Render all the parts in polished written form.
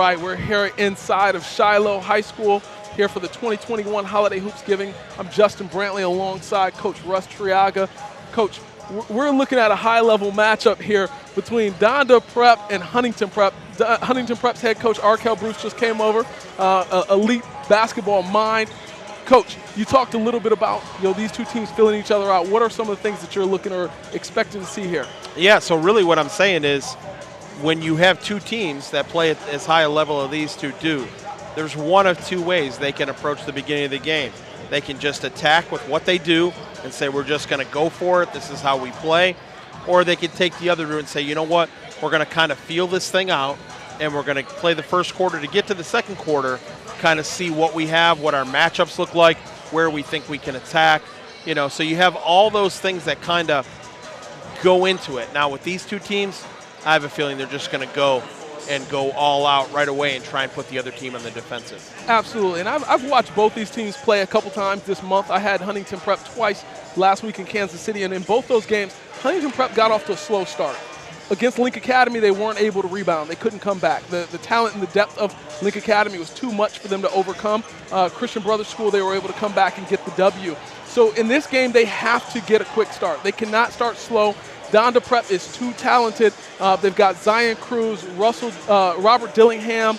right, we're here inside of Shiloh High School here for the 2021 Holiday Hoopsgiving. I'm Justin Brantley alongside Coach Russ Triaga. Coach, we're looking at a high-level matchup here between Donda Prep and Huntington Prep. Huntington Prep's head coach, Arkel Bruce, just came over, elite basketball mind. Coach, you talked a little bit about these two teams filling each other out. What are some of the things that you're looking or expecting to see here? Yeah, so really what I'm saying is when you have two teams that play at as high a level as these two do, there's one of two ways they can approach the beginning of the game. They can just attack with what they do and say, we're just going to go for it, this is how we play. Or they can take the other route and say, you know what, we're going to kind of feel this thing out, and we're going to play the first quarter to get to the second quarter, kind of see what we have, what our matchups look like, where we think we can attack. So you have all those things that kind of go into it. Now with these two teams, I have a feeling they're just going to go all out right away and try and put the other team on the defensive. Absolutely, and I've watched both these teams play a couple times this month. I had Huntington Prep twice last week in Kansas City, and in both those games, Huntington Prep got off to a slow start. Against Link Academy, they weren't able to rebound. They couldn't come back. The talent and the depth of Link Academy was too much for them to overcome. Christian Brothers School, they were able to come back and get the W. So in this game, they have to get a quick start. They cannot start slow. Donda Prep is too talented. They've got Zion Cruz, Robert Dillingham,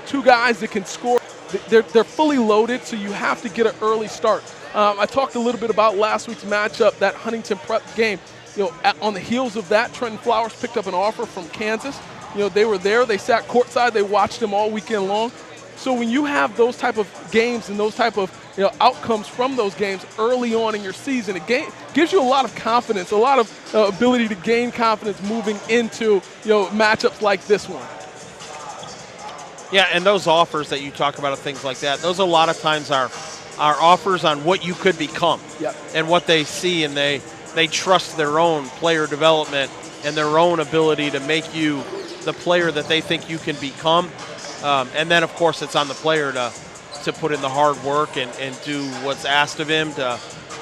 two guys that can score. They're fully loaded, so you have to get an early start. I talked a little bit about last week's matchup, that Huntington Prep game. On the heels of that, Trenton Flowers picked up an offer from Kansas. They were there. They sat courtside. They watched them all weekend long. So when you have those type of games and those type of outcomes from those games early on in your season, it gives you a lot of confidence, a lot of ability to gain confidence moving into matchups like this one. Yeah, and those offers that you talk about of things like that, those a lot of times are offers on what you could become. Yep. And what they see, and they trust their own player development and their own ability to make you the player that they think you can become. And then, of course, it's on the player to put in the hard work and do what's asked of him to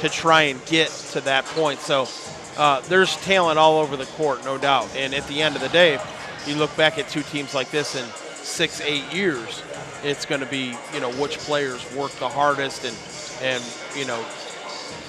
try and get to that point. So there's talent all over the court, no doubt. And at the end of the day, you look back at two teams like this in 6-8 years, it's going to be, which players work the hardest and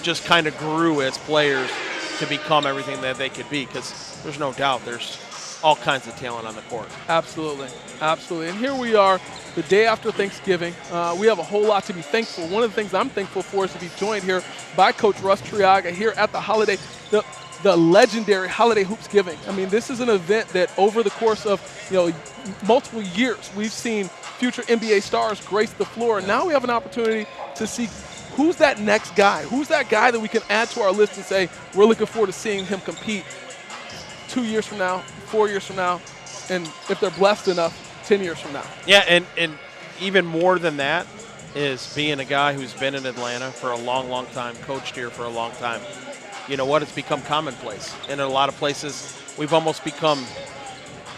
just kind of grew as players to become everything that they could be, because there's no doubt there's all kinds of talent on the court. Absolutely, absolutely. And here we are, the day after Thanksgiving. We have a whole lot to be thankful. One of the things I'm thankful for is to be joined here by Coach Russ Triaga here at the legendary Holiday Hoopsgiving. I mean, this is an event that over the course of multiple years, we've seen future NBA stars grace the floor, and now we have an opportunity to see who's that next guy? Who's that guy that we can add to our list and say, we're looking forward to seeing him compete 2 years from now, 4 years from now, and if they're blessed enough, 10 years from now. Yeah, and even more than that is being a guy who's been in Atlanta for a long, long time, coached here for a long time. You know what? It's become commonplace. And in a lot of places, we've almost become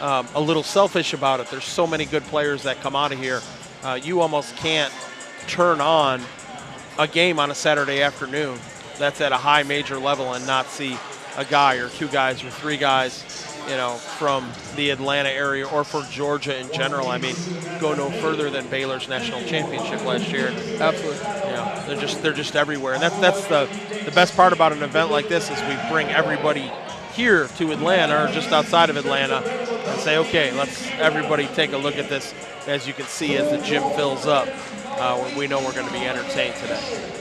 a little selfish about it. There's so many good players that come out of here. You almost can't turn on a game on a Saturday afternoon that's at a high major level and not see a guy or two guys or three guys, from the Atlanta area or for Georgia in general. I mean, go no further than Baylor's national championship last year. Absolutely. They're just everywhere, and that's the best part about an event like this is we bring everybody here to Atlanta or just outside of Atlanta and say, okay, let's everybody take a look at this. As you can see, as the gym fills up, we know we're going to be entertained today.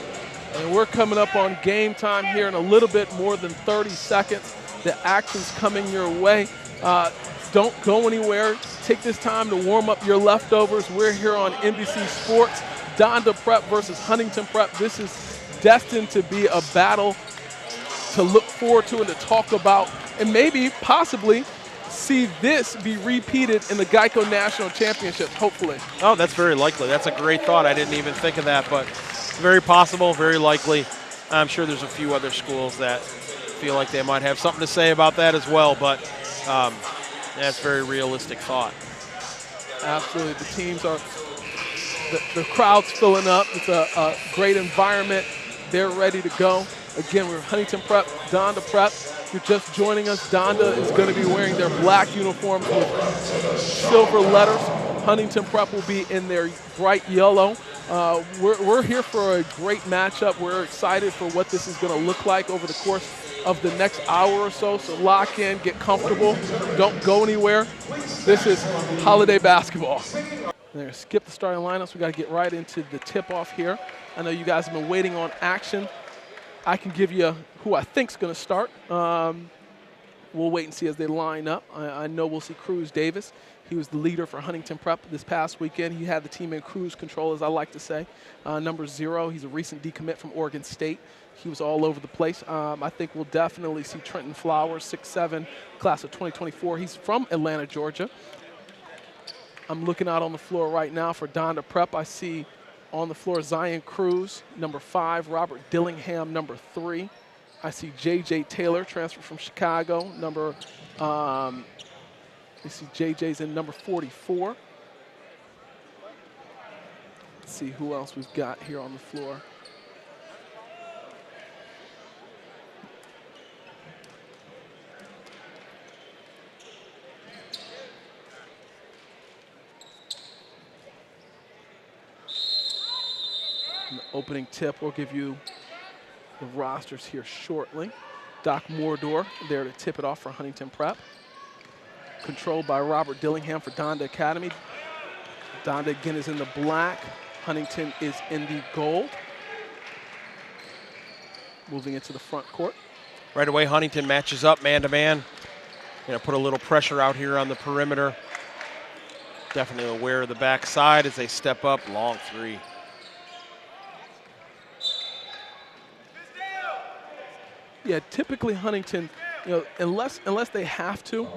And we're coming up on game time here in a little bit more than 30 seconds. The action's coming your way. Don't go anywhere. Take this time to warm up your leftovers. We're here on NBC Sports. Donda Prep versus Huntington Prep. This is destined to be a battle to look forward to and to talk about, and maybe possibly see this be repeated in the Geico National Championship, hopefully. Oh, that's very likely. That's a great thought. I didn't even think of that, but very possible, very likely. I'm sure there's a few other schools that feel like they might have something to say about that as well, but that's a very realistic thought. Absolutely. The teams are, the crowd's filling up. It's a great environment. They're ready to go. Again, we're Huntington Prep, Donda Prep. If you're just joining us, Donda is going to be wearing their black uniforms with silver letters. Huntington Prep will be in their bright yellow. We're here for a great matchup. We're excited for what this is going to look like over the course of the next hour or so. So lock in, get comfortable, don't go anywhere. This is holiday basketball. They're going to skip the starting lineups. We got to get right into the tip-off here. I know you guys have been waiting on action. I can give you who I think is going to start. We'll wait and see as they line up. I know we'll see Cruz Davis. He was the leader for Huntington Prep this past weekend. He had the team in cruise control, as I like to say. Number 0, he's a recent decommit from Oregon State. He was all over the place. I think we'll definitely see Trenton Flowers, 6'7", class of 2024. He's from Atlanta, Georgia. I'm looking out on the floor right now for Donda Prep. I see on the floor Zion Cruz, number 5, Robert Dillingham, number 3. I see J.J. Taylor, transfer from Chicago, you see JJ's in number 44. Let's see who else we've got here on the floor. In the opening tip, we'll give you the rosters here shortly. Doc Mordor there to tip it off for Huntington Prep. Controlled by Robert Dillingham for Donda Academy. Donda again is in the black. Huntington is in the gold. Moving into the front court. Right away, Huntington matches up man-to-man. Going to put a little pressure out here on the perimeter. Definitely aware of the backside as they step up. Long 3. Yeah, typically Huntington, unless they have to,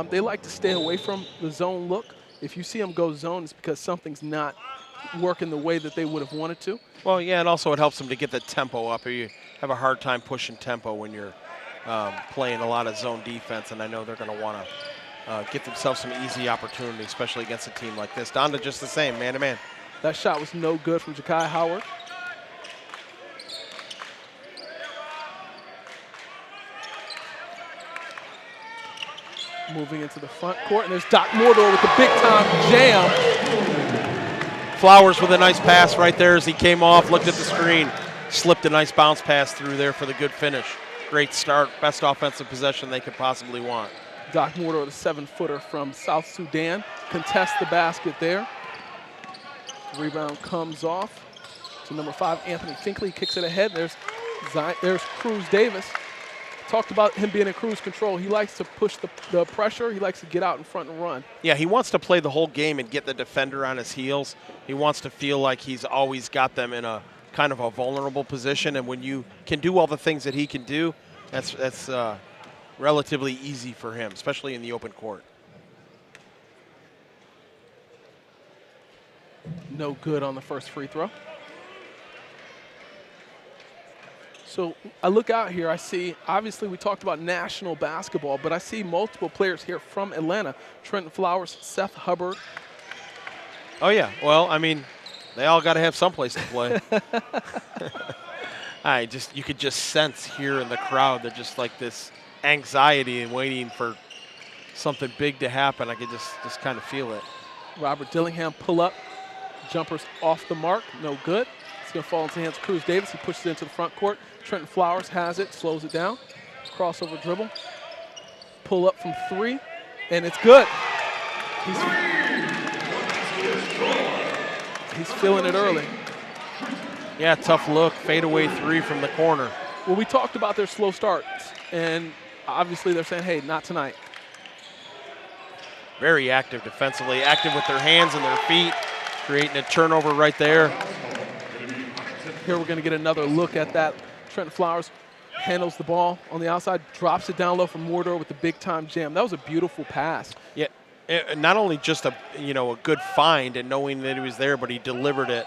they like to stay away from the zone look. If you see them go zone, it's because something's not working the way that they would have wanted to. Well, yeah, and also it helps them to get the tempo up. You have a hard time pushing tempo when you're playing a lot of zone defense, and I know they're going to want to get themselves some easy opportunity, especially against a team like this. Donda just the same, man-to-man. That shot was no good from Ja'Kai Howard. Moving into the front court, and there's Doc Mordor with the big-time jam. Flowers with a nice pass right there as he came off, looked at the screen, slipped a nice bounce pass through there for the good finish. Great start, best offensive possession they could possibly want. Doc Mordor, the 7-footer from South Sudan, contests the basket there. Rebound comes off to number 5, Anthony Finkley, kicks it ahead. There's Cruz Davis. Talked about him being in cruise control. He likes to push the pressure. He likes to get out in front and run. Yeah, he wants to play the whole game and get the defender on his heels. He wants to feel like he's always got them in a kind of a vulnerable position. And when you can do all the things that he can do, that's relatively easy for him, especially in the open court. No good on the first free throw. So I look out here, I see, obviously we talked about national basketball, but I see multiple players here from Atlanta. Trenton Flowers, Seth Hubbard. Oh, yeah. Well, I mean, they all got to have someplace to play. You could just sense here in the crowd that just like this anxiety and waiting for something big to happen. I could just kind of feel it. Robert Dillingham pull up, jumpers off the mark, no good. It's going to fall into the hands of Cruz Davis. He pushes it into the front court. Trenton Flowers has it, slows it down. Crossover dribble. Pull up from 3, and it's good. He's feeling it early. Yeah, tough look. Fadeaway 3 from the corner. Well, we talked about their slow starts, and obviously they're saying, hey, not tonight. Very active defensively, active with their hands and their feet, creating a turnover right there. Here we're going to get another look at that. Trenton Flowers handles the ball on the outside, drops it down low for Mordor with the big-time jam. That was a beautiful pass. Yeah, not only just a good find and knowing that he was there, but he delivered it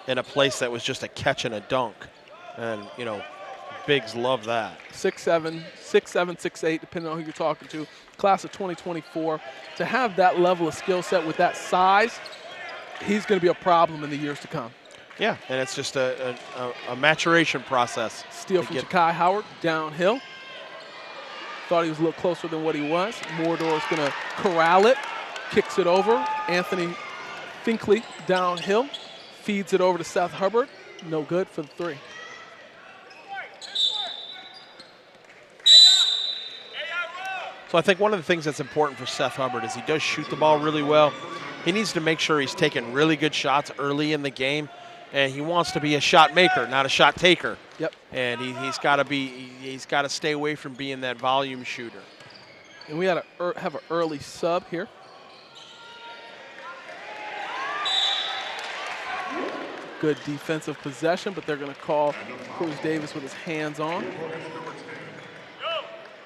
in a place that was just a catch and a dunk. And, bigs love that. 6'7", 6'8", depending on who you're talking to. Class of 2024. To have that level of skill set with that size, he's going to be a problem in the years to come. Yeah, and it's just a maturation process. Steal from Ja'Kai Howard, downhill. Thought he was a little closer than what he was. Mordor is going to corral it, kicks it over. Anthony Finkley downhill, feeds it over to Seth Hubbard. No good for the three. So I think one of the things that's important for Seth Hubbard is he does shoot the ball really well. He needs to make sure he's taking really good shots early in the game, and he wants to be a shot maker, not a shot taker. Yep. And he's got to stay away from being that volume shooter. And we had have an early sub here. Good defensive possession, but they're going to call Cruz Davis with his hands on.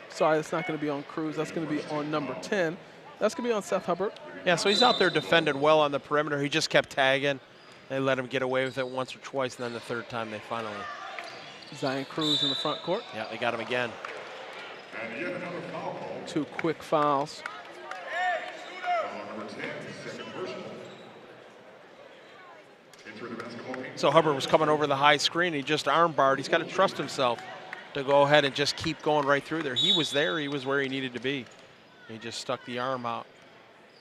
Sorry, that's not going to be on Cruz. That's going to be on number 10. That's going to be on Seth Hubbard. Yeah, so he's out there defending well on the perimeter. He just kept tagging. They let him get away with it once or twice, and then the third time they finally. Zion Cruz in the front court. Yeah, they got him again. 2 quick fouls. So Hubbard was coming over the high screen. He just arm barred. He's got to trust himself to go ahead and just keep going right through there. He was there. He was where he needed to be. He just stuck the arm out.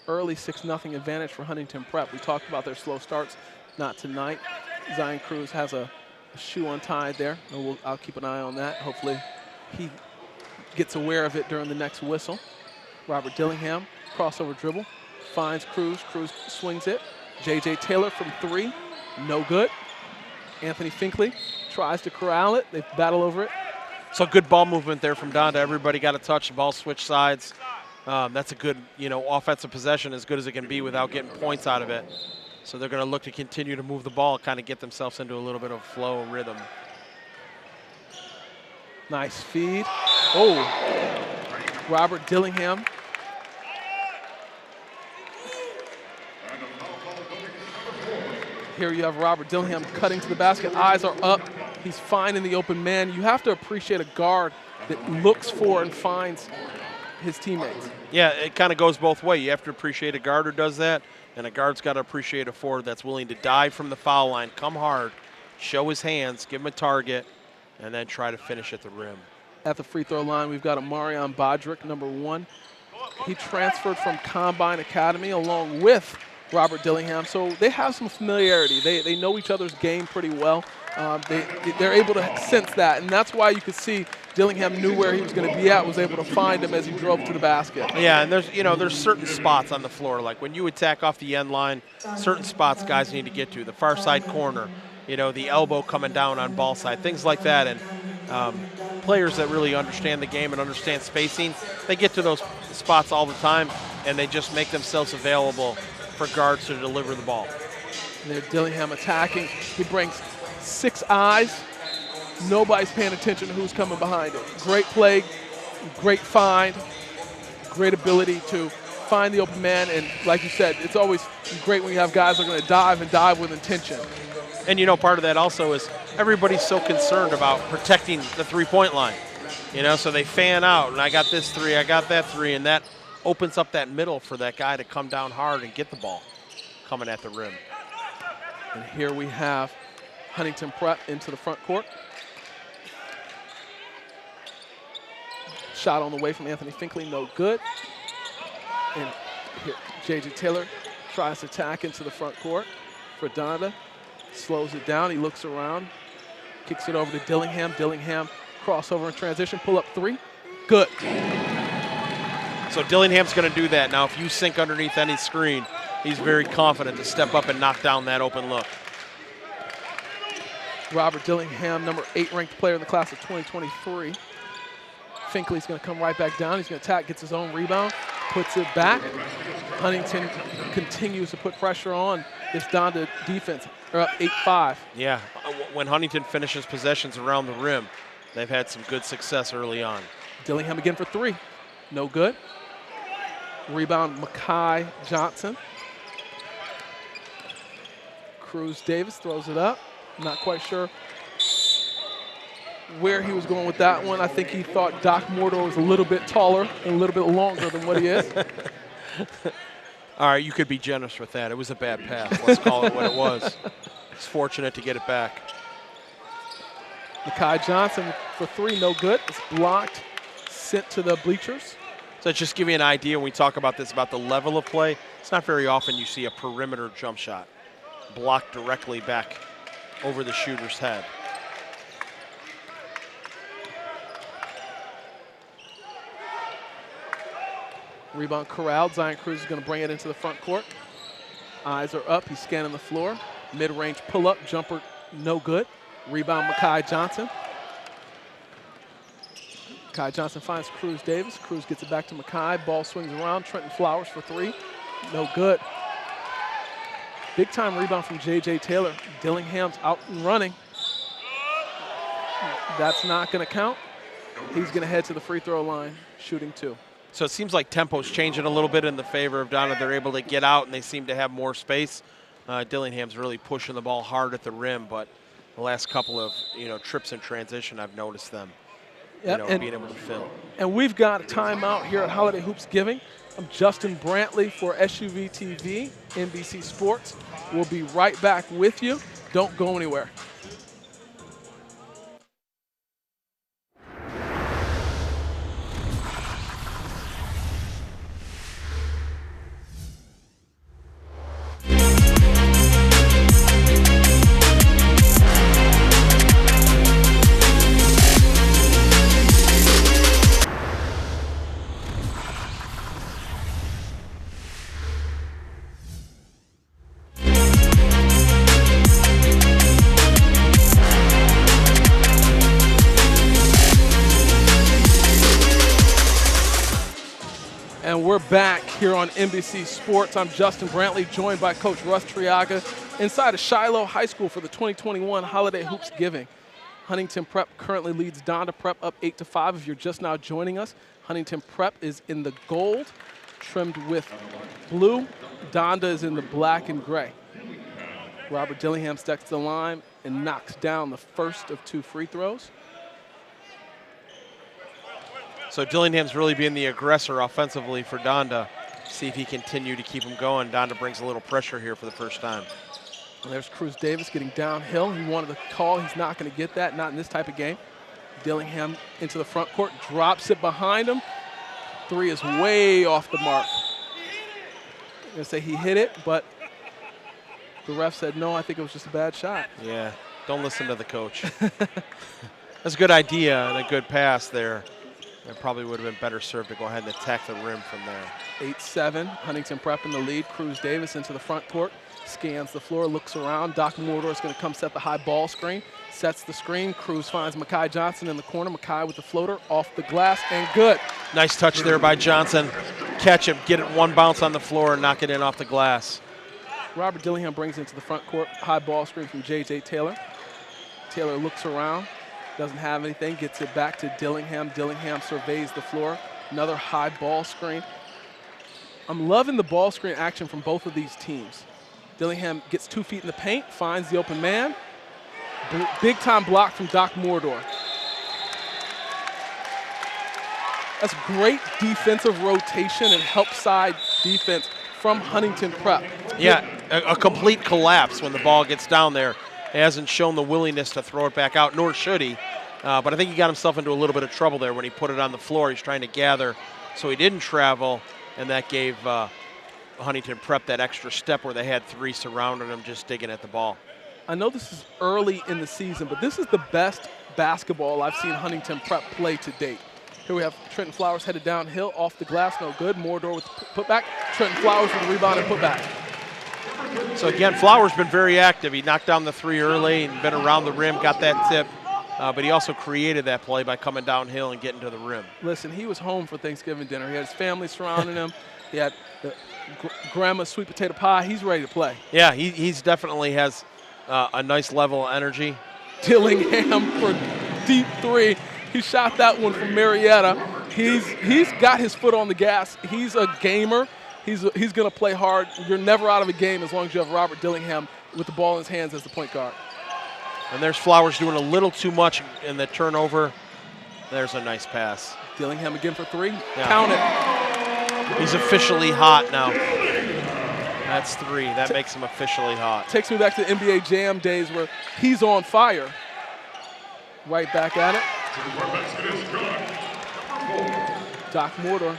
Early 6-0 advantage for Huntington Prep. We talked about their slow starts. Not tonight. Zion Cruz has a shoe untied there. I'll keep an eye on that. Hopefully he gets aware of it during the next whistle. Robert Dillingham, crossover dribble, finds Cruz. Cruz swings it. J.J. Taylor from 3, no good. Anthony Finkley tries to corral it. They battle over it. So good ball movement there from Donda. Everybody got a touch. The ball switched sides. That's a good, offensive possession, as good as it can be without getting points out of it. So they're going to look to continue to move the ball, kind of get themselves into a little bit of flow rhythm. Nice feed. Oh, Robert Dillingham. Here you have Robert Dillingham cutting to the basket. Eyes are up. He's finding the open man. You have to appreciate a guard that looks for and finds his teammates. Yeah, it kind of goes both ways. You have to appreciate a guard who does that, and a guard's got to appreciate a forward that's willing to dive from the foul line, come hard, show his hands, give him a target, and then try to finish at the rim. At the free throw line, we've got Amarion Bodrick, number 1. He transferred from Combine Academy along with Robert Dillingham, so they have some familiarity. They know each other's game pretty well. They're able to sense that, and that's why you could see Dillingham knew where he was going to be at, was able to find him as he drove to the basket. Yeah, and there's certain spots on the floor, like when you attack off the end line, certain spots guys need to get to. The far side corner, the elbow coming down on ball side, things like that. And players that really understand the game and understand spacing, they get to those spots all the time, and they just make themselves available for guards to deliver the ball. And there, Dillingham attacking. He brings 6 eyes. Nobody's paying attention to who's coming behind it. Great play, great find, great ability to find the open man. And like you said, it's always great when you have guys that are going to dive and dive with intention. And, part of that also is everybody's so concerned about protecting the three-point line. So they fan out, and I got this 3, I got that 3, and that opens up that middle for that guy to come down hard and get the ball coming at the rim. And here we have Huntington Prep into the front court. Shot on the way from Anthony Finkley, no good. And here, J.J. Taylor tries to tack into the front court for Donda. Slows it down, he looks around, kicks it over to Dillingham. Dillingham, crossover and transition, pull up 3, good. So Dillingham's going to do that. Now, if you sink underneath any screen, he's very confident to step up and knock down that open look. Robert Dillingham, number 8 ranked player in the class of 2023. Finkley's going to come right back down. He's going to attack, gets his own rebound, puts it back. Huntington continues to put pressure on this Donda defense. They're up 8-5. Yeah, when Huntington finishes possessions around the rim, they've had some good success early on. Dillingham again for 3. No good. Rebound, Makai Johnson. Cruz Davis throws it up. Not quite sure where he was going with that one. I think he thought Doc Mordor was a little bit taller and a little bit longer than what he is. All right, you could be generous with that. It was a bad pass. Let's call it what it was. He's fortunate to get it back. Makai Johnson for 3, no good. It's blocked, sent to the bleachers. So just give you an idea when we talk about this, about the level of play. It's not very often you see a perimeter jump shot blocked directly back over the shooter's head. Rebound corralled. Zion Cruz is going to bring it into the front court. Eyes are up. He's scanning the floor. Mid-range pull-up. Jumper, no good. Rebound, Makai Johnson. Makai Johnson finds Cruz Davis. Cruz gets it back to Makai. Ball swings around. Trenton Flowers for three. No good. Big-time rebound from J.J. Taylor. Dillingham's out and running. That's not going to count. He's going to head to the free throw line, shooting two. So it seems like tempo's changing a little bit in the favor of Donda. They're able to get out, and they seem to have more space. Dillingham's really pushing the ball hard at the rim, but the last couple of trips in transition, I've noticed them being able to fill. And we've got a timeout here at Holiday Hoopsgiving. I'm Justin Brantley for SUVtv, NBC Sports. We'll be right back with you. Don't go anywhere. And we're back here on NBC Sports. I'm Justin Brantley, joined by Coach Russ Triaga inside of Shiloh High School for the 2021 Holiday Hoopsgiving. Huntington Prep currently leads Donda Prep up 8-5. If you're just now joining us, Huntington Prep is in the gold, trimmed with blue. Donda is in the black and gray. Robert Dillingham steps to the line and knocks down the first of two free throws. So Dillingham's really being the aggressor offensively for Donda. See if he continue to keep him going. Donda brings a little pressure here for the first time. And there's Cruz Davis getting downhill. He wanted the call. He's not going to get that, not in this type of game. Dillingham into the front court, drops it behind him. Three is way off the mark. I'm going to say he hit it, but the ref said no, I think it was just a bad shot. Yeah, don't listen to the coach. That's a good idea and a good pass there. It probably would have been better served to go ahead and attack the rim from there. 8-7, Huntington Prep in the lead. Cruz Davis into the front court, scans the floor, looks around. Doc Mordor is going to come set the high ball screen, sets the screen. Cruz finds Makai Johnson in the corner. Makai with the floater off the glass and good. Nice touch there by Johnson. Catch him, get it one bounce on the floor and knock it in off the glass. Robert Dillingham brings it into the front court. High ball screen from J.J. Taylor. Taylor looks around. Doesn't have anything, gets it back to Dillingham. Dillingham surveys the floor. Another high ball screen. I'm loving the ball screen action from both of these teams. Dillingham gets 2 feet in the paint, finds the open man. Big time block from Doc Mordor. That's great defensive rotation and help side defense from Huntington Prep. Yeah, a complete collapse when the ball gets down there. He hasn't shown the willingness to throw it back out, nor should he. But I think he got himself into a little bit of trouble there when he put it on the floor. He's trying to gather, so he didn't travel, and that gave Huntington Prep that extra step where they had three surrounding him just digging at the ball. I know this is early in the season, but this is the best basketball I've seen Huntington Prep play to date. Here we have Trenton Flowers headed downhill, off the glass, no good. Mordor with the putback. Trenton Flowers with the rebound and putback. So again, Flowers been very active. He knocked down the three early and been around the rim, got that tip. But he also created that play by coming downhill and getting to the rim. Listen, he was home for Thanksgiving dinner. He had his family surrounding him. He had the grandma's sweet potato pie. He's ready to play. Yeah, he's definitely has a nice level of energy. Dillingham for deep three. He shot that one from Marietta. He's got his foot on the gas. He's a gamer. He's going to play hard. You're never out of a game as long as you have Robert Dillingham with the ball in his hands as the point guard. And there's Flowers doing a little too much in the turnover. There's a nice pass. Dillingham again for three. Yeah. Count it. He's officially hot now. That's three. That makes him officially hot. Takes me back to the NBA Jam days where he's on fire. Right back at it. Doc Mordor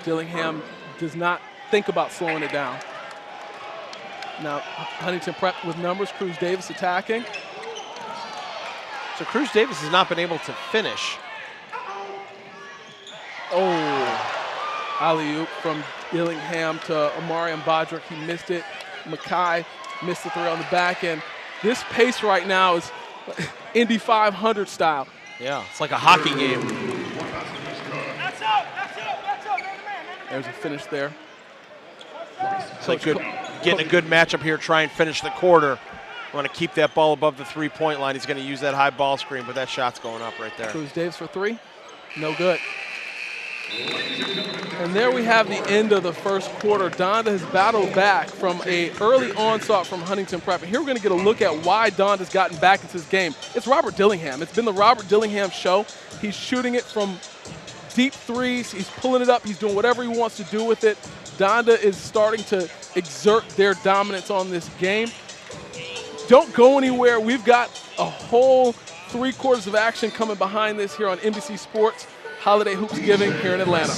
Dillingham does not think about slowing it down. Now, Huntington Prep with numbers, Cruz Davis attacking. So Cruz Davis has not been able to finish. Oh, alley-oop from Dillingham to Omarion Bodrick. He missed it. Mackay missed the three on the back end. This pace right now is Indy 500 style. Yeah, it's like a hockey game. There's a finish there. It's like getting a good matchup here, try and finish the quarter. Want to keep that ball above the three-point line. He's going to use that high ball screen, but that shot's going up right there. Cruz Davis for three. No good. And there we have the end of the first quarter. Donda has battled back from an early onslaught from Huntington Prep. And here we're going to get a look at why Donda's gotten back into this game. It's Robert Dillingham. It's been the Robert Dillingham show. He's shooting it from deep threes. He's pulling it up. He's doing whatever he wants to do with it. Donda is starting to exert their dominance on this game. Don't go anywhere. We've got a whole 3 quarters of action coming behind this here on NBC Sports Holiday Hoopsgiving here in Atlanta.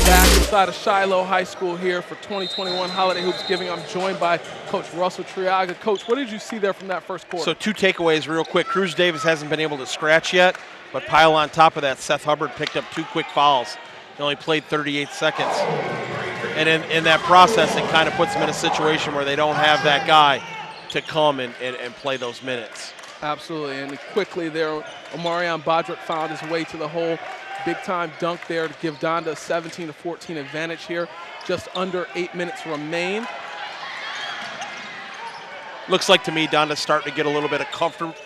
Back inside of Shiloh High School here for 2021 Holiday Hoopsgiving. I'm joined by Coach Russell Triaga. Coach, what did you see there from that first quarter? So 2 takeaways real quick. Cruz Davis hasn't been able to scratch yet, but pile on top of that, Seth Hubbard picked up 2 quick fouls. He only played 38 seconds. And in that process, it kind of puts them in a situation where they don't have that guy to come and play those minutes. Absolutely, and quickly there, Omarion Bodrick found his way to the hole. Big-time dunk there to give Donda a 17-14 advantage here. Just under 8 minutes remain. Looks like to me Donda's starting to get a little bit of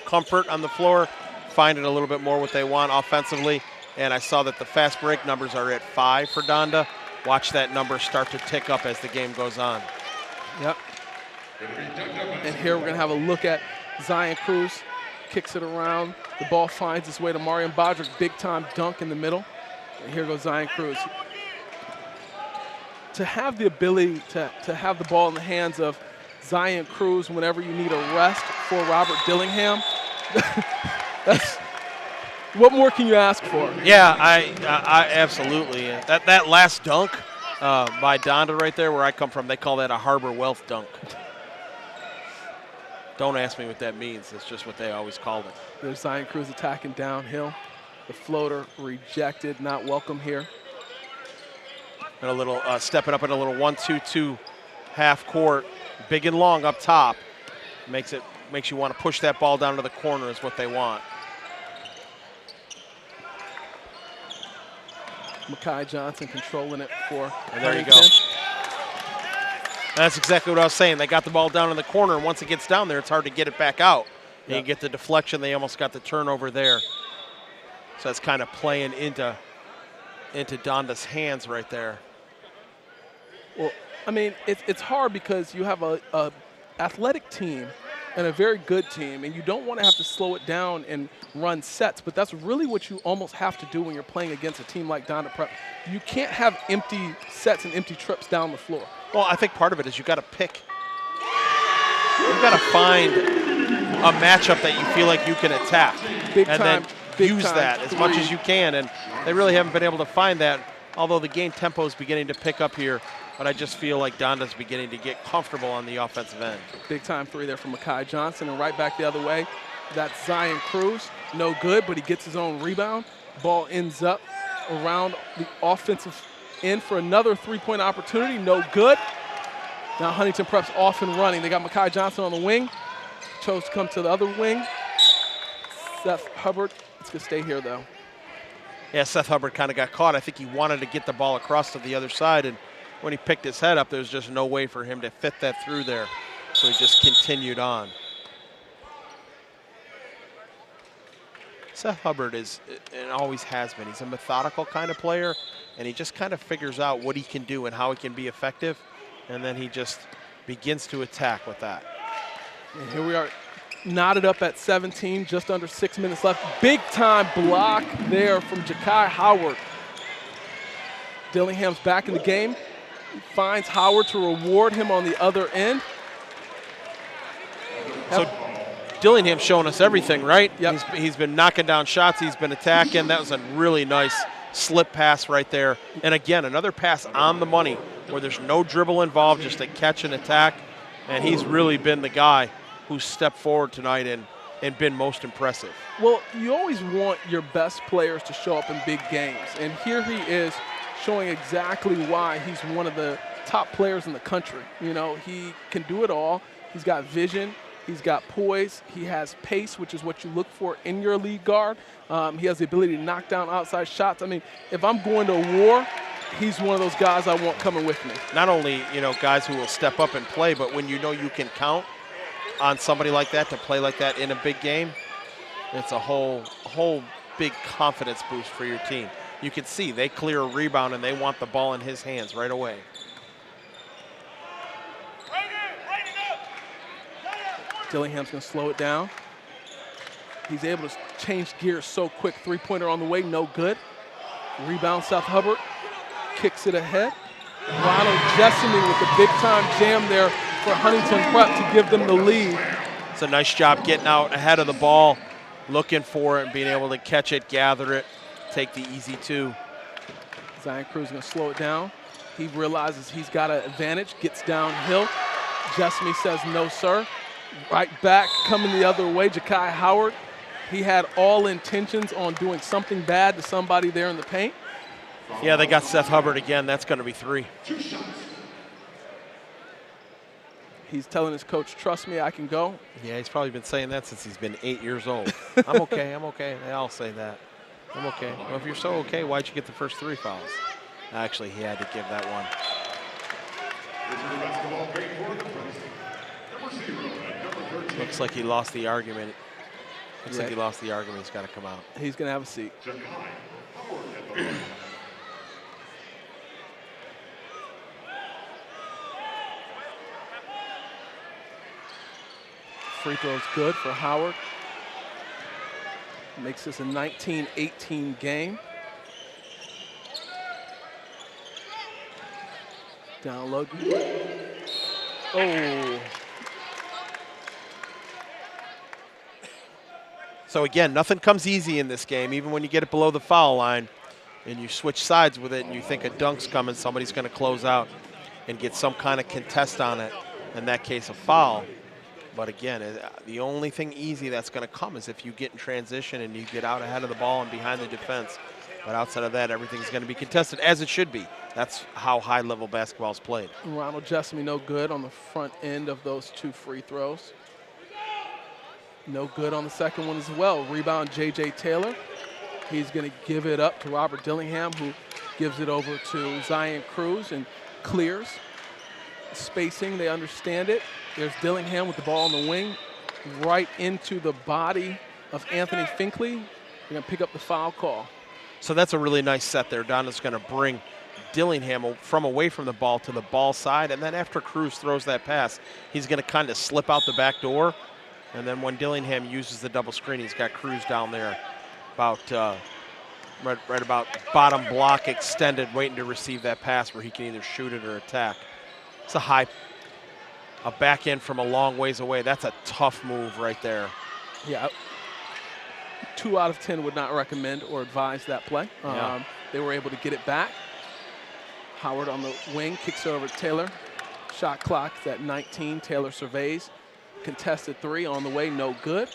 comfort on the floor, finding a little bit more what they want offensively. And I saw that the fast break numbers are at 5 for Donda. Watch that number start to tick up as the game goes on. Yep. And here we're going to have a look at Zion Cruz. Kicks it around. The ball finds its way to Omarion Bodrick. Big-time dunk in the middle. And here goes Zion Cruz. To have the ability to have the ball in the hands of Zion Cruz whenever you need a rest for Robert Dillingham, that's, what more can you ask for? Yeah, I absolutely. That last dunk by Donda right there, where I come from, they call that a Harbor Wealth dunk. Don't ask me what that means. It's just what they always called it. There's Zion Cruz attacking downhill. The floater rejected, not welcome here. And a little stepping up in a little 1-2-2 half court, big and long up top. Makes you want to push that ball down to the corner is what they want. Mackay Johnson controlling it for And there Huntington. you go. That's exactly what I was saying. They got the ball down in the corner, and once it gets down there, it's hard to get it back out. And you get the deflection. They almost got the turnover there. So that's kind of playing into Donda's hands right there. Well, I mean, it's hard because you have a athletic team and a very good team, and you don't want to have to slow it down and run sets, but that's really what you almost have to do when you're playing against a team like Donda Prep. You can't have empty sets and empty trips down the floor. Well, I think part of it is you got to pick. You've got to find a matchup that you feel like you can attack. Then use that as much as you can, and they really haven't been able to find that, although the game tempo is beginning to pick up here, but I just feel like Donda's beginning to get comfortable on the offensive end. Big-time three there from Mackay Johnson, and right back the other way, that's Zion Cruz. No good, but he gets his own rebound. Ball ends up around the offensive end for another three-point opportunity. No good. Now Huntington Prep's off and running. They got Mackay Johnson on the wing. Chose to come to the other wing. Seth Hubbard. It's going to stay here, though. Yeah, Seth Hubbard kind of got caught. I think he wanted to get the ball across to the other side, and when he picked his head up, there was just no way for him to fit that through there. So he just continued on. Seth Hubbard is, and always has been, he's a methodical kind of player, and he just kind of figures out what he can do and how he can be effective, and then he just begins to attack with that. And here we are, knotted up at 17, just under 6 minutes left. Big time block there from Ja'Kai Howard. Dillingham's back in the game. He finds Howard to reward him on the other end. So Dillingham's showing us everything, right? Yep. He's been knocking down shots. He's been attacking. That was a really nice slip pass right there. And again, another pass on the money where there's no dribble involved, just a catch and attack. And he's really been the guy who's stepped forward tonight and been most impressive. Well, you always want your best players to show up in big games. And here he is showing exactly why he's one of the top players in the country. You know, he can do it all. He's got vision. He's got poise. He has pace, which is what you look for in your lead guard. He has the ability to knock down outside shots. I mean, if I'm going to war, he's one of those guys I want coming with me. Not only, you know, guys who will step up and play, but when you know you can count on somebody like that to play like that in a big game, it's a whole big confidence boost for your team. You can see they clear a rebound and they want the ball in his hands right away. Dillingham's going to slow it down. He's able to change gears so quick. Three-pointer on the way, no good. Rebound, South Hubbard kicks it ahead. Ronald Jessamy with the big-time jam there for Huntington Prep to give them the lead. It's a nice job getting out ahead of the ball, looking for it and being able to catch it, gather it, take the easy two. Zion Cruz going to slow it down. He realizes he's got an advantage, gets downhill. Jessamy says no, sir. Right back, coming the other way, Ja'Kai Howard. He had all intentions on doing something bad to somebody there in the paint. Yeah, they got Seth Hubbard again. That's going to be 3. He's telling his coach, trust me, I can go. Yeah, he's probably been saying that since he's been 8 years old. I'm okay, I'm okay. They all say that. I'm okay. Well, if you're so okay, why'd you get the first 3 fouls? Actually, he had to give that one. Looks like he lost the argument. Looks like he lost the argument. He's got to come out. He's going to have a seat. Free throw's good for Howard. Makes this a 19-18 game. Down low. Oh. So again, nothing comes easy in this game, even when you get it below the foul line and you switch sides with it and you think a dunk's coming, somebody's going to close out and get some kind of contest on it, in that case a foul. But again, the only thing easy that's going to come is if you get in transition and you get out ahead of the ball and behind the defense. But outside of that, everything's going to be contested, as it should be. That's how high-level basketball is played. Ronald Jessamy no good on the front end of those 2 free throws. No good on the second one as well. Rebound, J.J. Taylor. He's going to give it up to Robert Dillingham, who gives it over to Zion Cruz and clears. Spacing, they understand it. There's Dillingham with the ball on the wing, right into the body of Anthony Finkley. They're going to pick up the foul call. So that's a really nice set there. Donda's going to bring Dillingham from away from the ball to the ball side, and then after Cruz throws that pass, he's going to kind of slip out the back door. And then when Dillingham uses the double screen, he's got Cruz down there about right about bottom block extended, waiting to receive that pass where he can either shoot it or attack. It's a back end from a long ways away. That's a tough move right there. Yeah, 2 out of 10 would not recommend or advise that play. Yeah. They were able to get it back. Howard on the wing, kicks it over to Taylor. Shot clock is at 19, Taylor surveys. Contested 3 on the way, no good.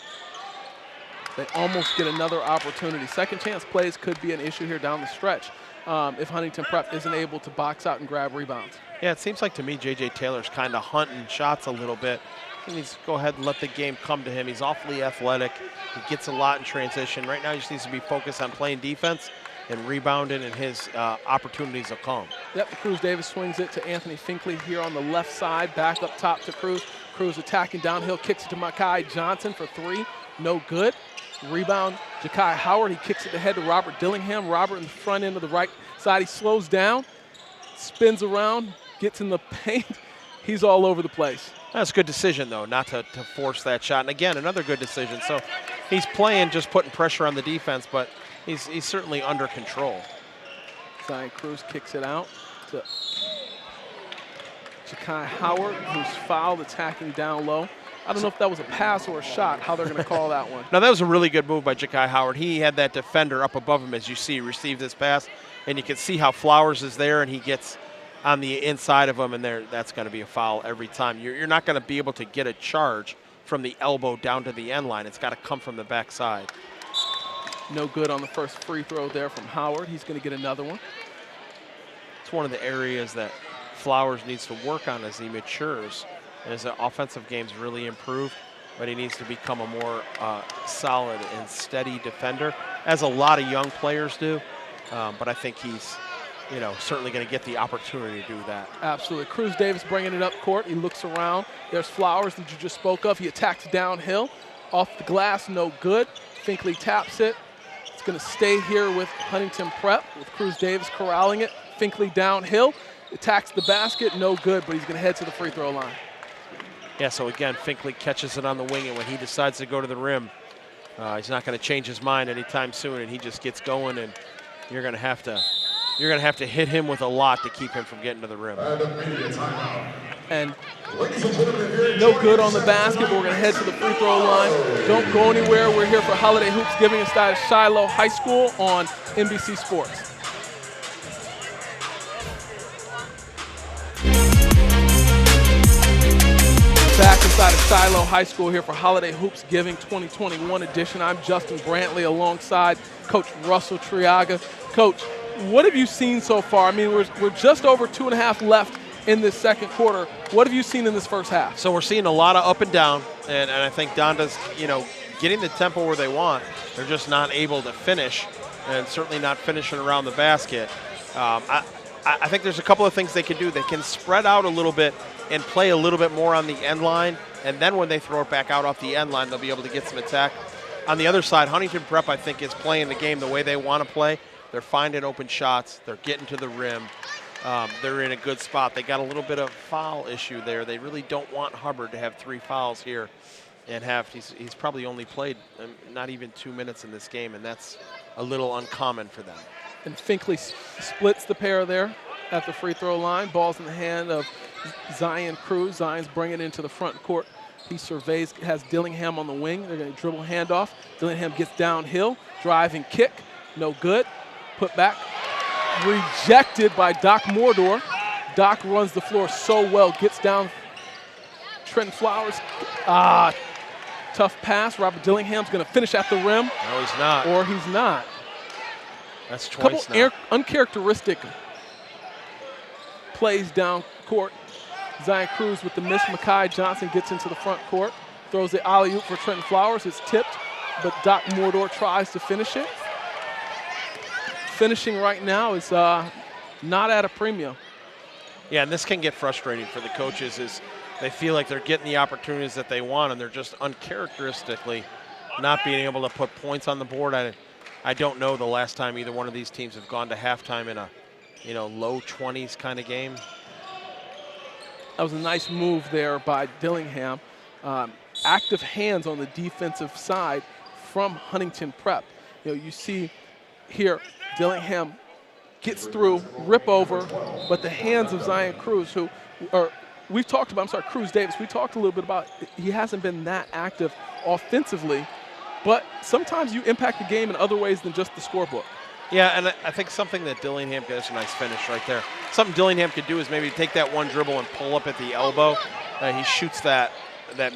They almost get another opportunity. Second chance plays could be an issue here down the stretch if Huntington Prep isn't able to box out and grab rebounds. Yeah, it seems like to me J.J. Taylor's kind of hunting shots a little bit. He needs to go ahead and let the game come to him. He's awfully athletic. He gets a lot in transition. Right now he just needs to be focused on playing defense and rebounding, and his opportunities will come. Yep, Cruz Davis swings it to Anthony Finkley here on the left side, back up top to Cruz. Cruz attacking downhill, kicks it to Mekhi Johnson for 3, no good. Rebound, Ja'Kai Howard, he kicks it ahead to Robert Dillingham. Robert in the front end of the right side, he slows down, spins around, gets in the paint. He's all over the place. That's a good decision, though, not to force that shot. And again, another good decision. So he's playing, just putting pressure on the defense, but he's certainly under control. Zion Cruz kicks it out to Ja'Kai Howard, who's fouled, attacking down low. I don't know if that was a pass or a shot, how they're going to call that one. No, that was a really good move by Ja'Kai Howard. He had that defender up above him, as you see, receive this pass. And you can see how Flowers is there, and he gets on the inside of him, and that's going to be a foul every time. You're not going to be able to get a charge from the elbow down to the end line. It's got to come from the backside. No good on the first free throw there from Howard. He's going to get another one. It's one of the areas that Flowers needs to work on as he matures. And his offensive game's really improved, but he needs to become a more solid and steady defender, as a lot of young players do. But I think he's, certainly going to get the opportunity to do that. Absolutely. Cruz Davis bringing it up court. He looks around. There's Flowers that you just spoke of. He attacks downhill. Off the glass, no good. Finkley taps it. It's going to stay here with Huntington Prep, with Cruz Davis corralling it. Finkley downhill. Attacks the basket, no good, but he's going to head to the free throw line. Yeah, so again, Finkley catches it on the wing, and when he decides to go to the rim, he's not going to change his mind anytime soon, and he just gets going, and you're going to have to hit him with a lot to keep him from getting to the rim. And no good on the basket, but we're going to head to the free throw line. Don't go anywhere. We're here for Holiday Hoopsgiving inside of Shiloh High School on NBC Sports. Back inside of Shiloh High School here for Holiday Hoopsgiving 2021 edition. I'm Justin Brantley alongside Coach Russell Triaga. Coach, what have you seen so far? I mean, we're just over 2.5 left in this second quarter. What have you seen in this first half? So we're seeing a lot of up and down, and I think Donda's, getting the tempo where they want. They're just not able to finish, and certainly not finishing around the basket. I think there's a couple of things they can do. They can spread out a little bit and play a little bit more on the end line, and then when they throw it back out off the end line, they'll be able to get some attack. On the other side, Huntington Prep, I think, is playing the game the way they want to play. They're finding open shots. They're getting to the rim. They're in a good spot. They got a little bit of foul issue there. They really don't want Hubbard to have 3 fouls here and he's probably only played not even 2 minutes in this game, and that's a little uncommon for them. And Finkley splits the pair there at the free throw line. Ball's in the hand of Zion Cruz. Zion's bringing it into the front court. He surveys, has Dillingham on the wing. They're going to dribble handoff. Dillingham gets downhill, drive and kick. No good. Put back. Rejected by Doc Mordor. Doc runs the floor so well, gets down. Trenton Flowers. Tough pass. Robert Dillingham's going to finish at the rim. No, he's not. Or he's not. That's twice now. A couple uncharacteristic plays down court. Zion Cruz with the miss. Makai Johnson gets into the front court. Throws the alley-oop for Trenton Flowers. It's tipped, but Doc Mordor tries to finish it. Finishing right now is not at a premium. Yeah, and this can get frustrating for the coaches is they feel like they're getting the opportunities that they want, and they're just uncharacteristically not being able to put points on the board. I don't know the last time either one of these teams have gone to halftime in a low 20s kind of game. That was a nice move there by Dillingham. Active hands on the defensive side from Huntington Prep. You see here Dillingham gets through, rip over, but the hands of Zion Cruz, Cruz Davis, we talked a little bit about he hasn't been that active offensively, but sometimes you impact the game in other ways than just the scorebook. Yeah, and I think something that Dillingham, that's a nice finish right there. Something Dillingham could do is maybe take that one dribble and pull up at the elbow. He shoots that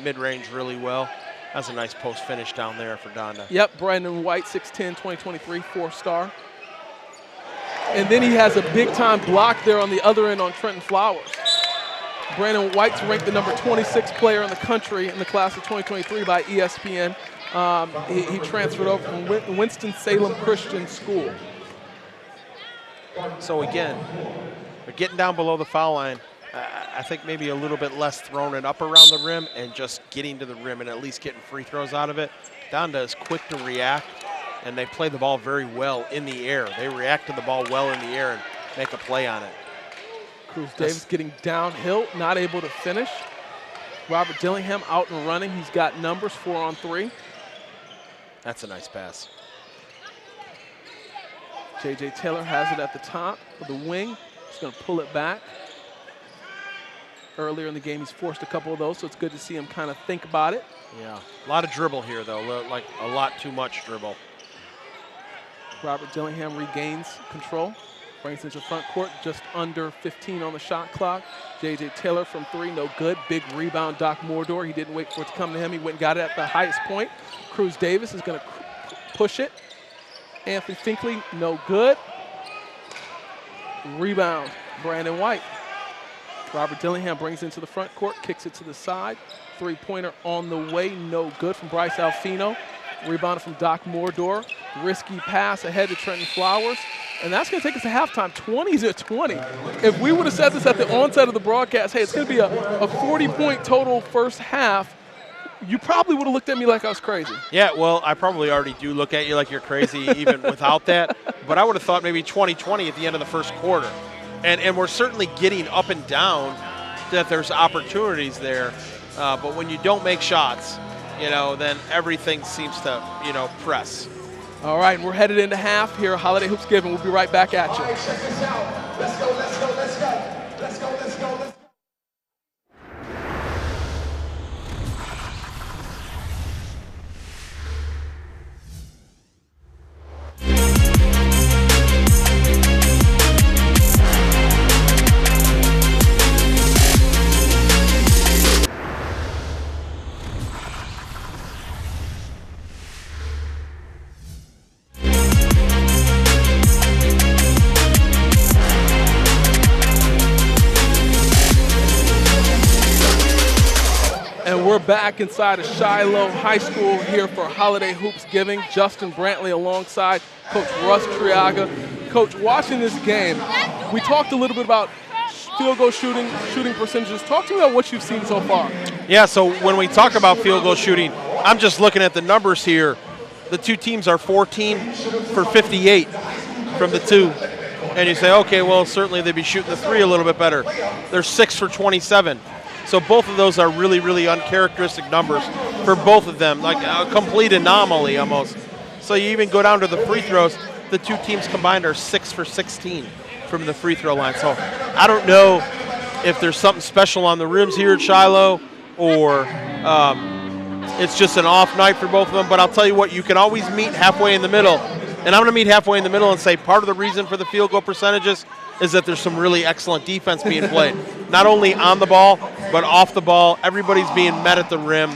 mid-range really well. That's a nice post finish down there for Donda. Yep, Brandon White, 6'10", 2023, 4-star. And then he has a big-time block there on the other end on Trenton Flowers. Brandon White's ranked the number 26 player in the country in the class of 2023 by ESPN. He transferred over from Winston-Salem Christian School. So again, they're getting down below the foul line. I think maybe a little bit less throwing it up around the rim and just getting to the rim and at least getting free throws out of it. Donda is quick to react, and they play the ball very well in the air. They react to the ball well in the air and make a play on it. Cruz Davis getting downhill, not able to finish. Robert Dillingham out and running. He's got numbers, 4-on-3. That's a nice pass. J.J. Taylor has it at the top of the wing. He's going to pull it back. earlier in the game. He's forced a couple of those, so it's good to see him kind of think about it. Yeah, a lot of dribble here, though, like a lot too much dribble. Robert Dillingham regains control, brings into front court, just under 15 on the shot clock. J.J. Taylor from 3, no good. Big rebound, Doc Mordor. He didn't wait for it to come to him. He went and got it at the highest point. Cruz Davis is going to push it. Anthony Finkley, no good. Rebound, Brandon White. Robert Dillingham brings it into the front court, kicks it to the side. Three-pointer on the way, no good from Bryce Alfino. Rebounded from Doc Mordor. Risky pass ahead to Trenton Flowers. And that's going to take us to halftime, 20-20. If we would have said this at the onset of the broadcast, hey, it's going to be a 40-point total first half, you probably would have looked at me like I was crazy. Yeah, well, I probably already do look at you like you're crazy even without that. But I would have thought maybe 20-20 at the end of the first quarter. And we're certainly getting up and down that there's opportunities there. But when you don't make shots, then everything seems to, press. All right, and we're headed into half here at Holiday Hoopsgiving. We'll be right back at you. All right, check this out. Let's go, let's go, let's go. Let's go, let's go, let's go. And we're back inside of Shiloh High School here for Holiday Hoopsgiving. Justin Brantley alongside Coach Russ Triaga. Coach, watching this game, we talked a little bit about field goal shooting percentages. Talk to me about what you've seen so far. Yeah, so when we talk about field goal shooting, I'm just looking at the numbers here. The two teams are 14 for 58 from the two. And you say, okay, well, certainly they'd be shooting the three a little bit better. They're 6 for 27. So both of those are really, really uncharacteristic numbers for both of them, like a complete anomaly almost. So you even go down to the free throws, the two teams combined are 6 for 16 from the free throw line. So I don't know if there's something special on the rims here at Shiloh or it's just an off night for both of them. But I'll tell you what, you can always meet halfway in the middle. And I'm going to meet halfway in the middle and say part of the reason for the field goal percentages is that there's some really excellent defense being played. Not only on the ball, but off the ball. Everybody's being met at the rim.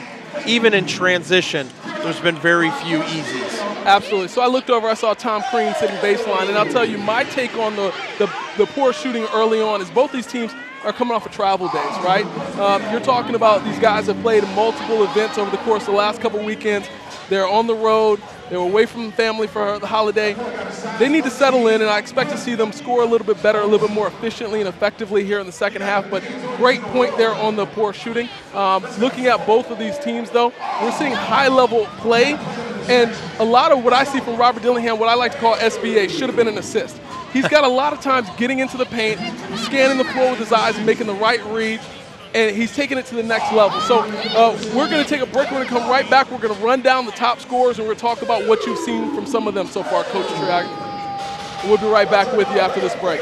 Even in transition, there's been very few easies. Absolutely. So I looked over, I saw Tom Crean sitting baseline, and I'll tell you, my take on the poor shooting early on is both these teams are coming off of travel days, right? You're talking about these guys have played in multiple events over the course of the last couple weekends. They're on the road. They were away from family for the holiday. They need to settle in, and I expect to see them score a little bit better, a little bit more efficiently and effectively here in the second half. But great point there on the poor shooting. Looking at both of these teams, though, we're seeing high-level play, and a lot of what I see from Robert Dillingham, what I like to call SBA, should have been an assist. He's got a lot of times getting into the paint, scanning the floor with his eyes, and making the right read. And he's taking it to the next level. So we're going to take a break. We're going to come right back. We're going to run down the top scorers, and we're going to talk about what you've seen from some of them so far, Coach Triaga. We'll be right back with you after this break.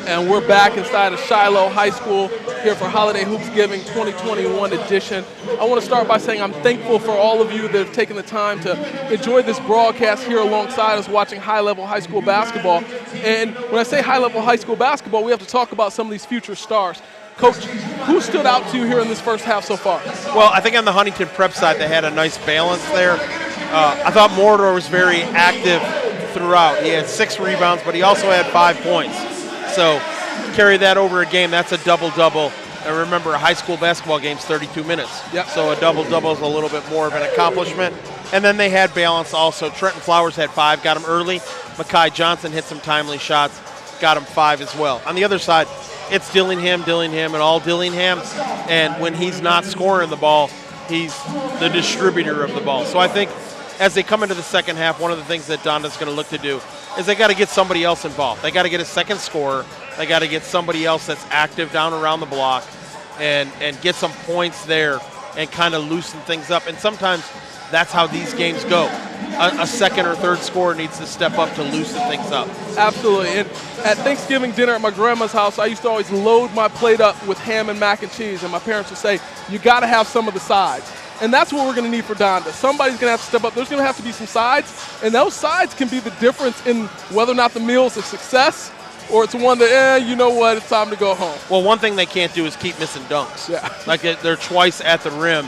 And we're back inside of Shiloh High School here for Holiday Hoopsgiving 2021 edition. I want to start by saying I'm thankful for all of you that have taken the time to enjoy this broadcast here alongside us watching high-level high school basketball. And when I say high-level high school basketball, we have to talk about some of these future stars. Coach, who stood out to you here in this first half so far? Well, I think on the Huntington Prep side, they had a nice balance there. I thought Mordor was very active throughout. He had 6 rebounds, but he also had 5 points. So carry that over a game, that's a double-double. And remember, a high school basketball game's 32 minutes. Yep. So a double-double is a little bit more of an accomplishment. And then they had balance also. Trenton Flowers had 5, got him early. Makai Johnson hit some timely shots, got him 5 as well. On the other side, it's Dillingham, and all Dillingham. And when he's not scoring the ball, he's the distributor of the ball. So I think as they come into the second half, one of the things that Donda's going to look to do is they got to get somebody else involved. They got to get a second scorer, They got to get somebody else that's active down around the block and get some points there and kind of loosen things up. And sometimes that's how these games go. A second or third scorer needs to step up to loosen things up. Absolutely. And at Thanksgiving dinner at my grandma's house, I used to always load my plate up with ham and mac and cheese, and my parents would say, you got to have some of the sides. And that's what we're going to need for Donda. Somebody's going to have to step up. There's going to have to be some sides, and those sides can be the difference in whether or not the meal's a success or it's one that, you know what, it's time to go home. Well, one thing they can't do is keep missing dunks. Yeah. Like they're twice at the rim,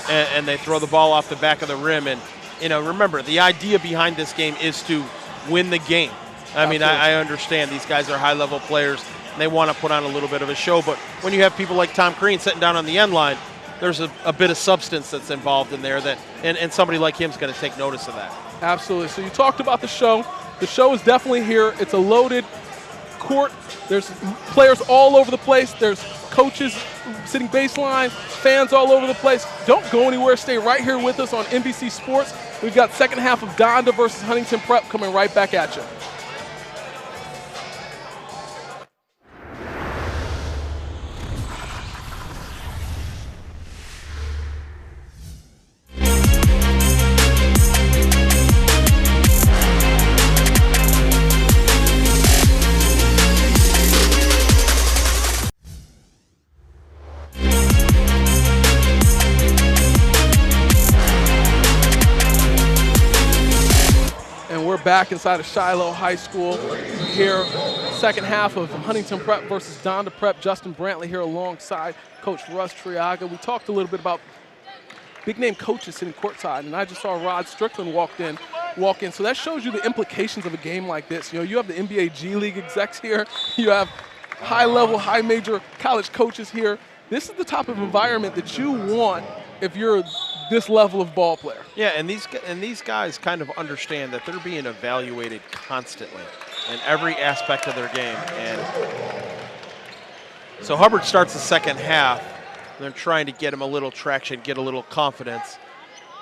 and they throw the ball off the back of the rim. And, remember, the idea behind this game is to win the game. I mean, I understand these guys are high-level players, and they want to put on a little bit of a show. But when you have people like Tom Crean sitting down on the end line, there's a bit of substance that's involved in there, and somebody like him is going to take notice of that. Absolutely. So you talked about the show. The show is definitely here. It's a loaded court. There's players all over the place. There's coaches sitting baseline, fans all over the place. Don't go anywhere. Stay right here with us on NBC Sports. We've got second half of Donda versus Huntington Prep coming right back at you. Back inside of Shiloh High School here, second half of Huntington Prep versus Donda Prep. Justin Brantley here alongside Coach Russ Triaga. We talked a little bit about big-name coaches sitting courtside, and I just saw Rod Strickland walk in. So that shows you the implications of a game like this. You have the NBA G League execs here. You have high-level, high-major college coaches here. This is the type of environment that you want if you're this level of ball player. Yeah, and these guys kind of understand that they're being evaluated constantly in every aspect of their game. And so Hubbard starts the second half. They're trying to get him a little traction, get a little confidence.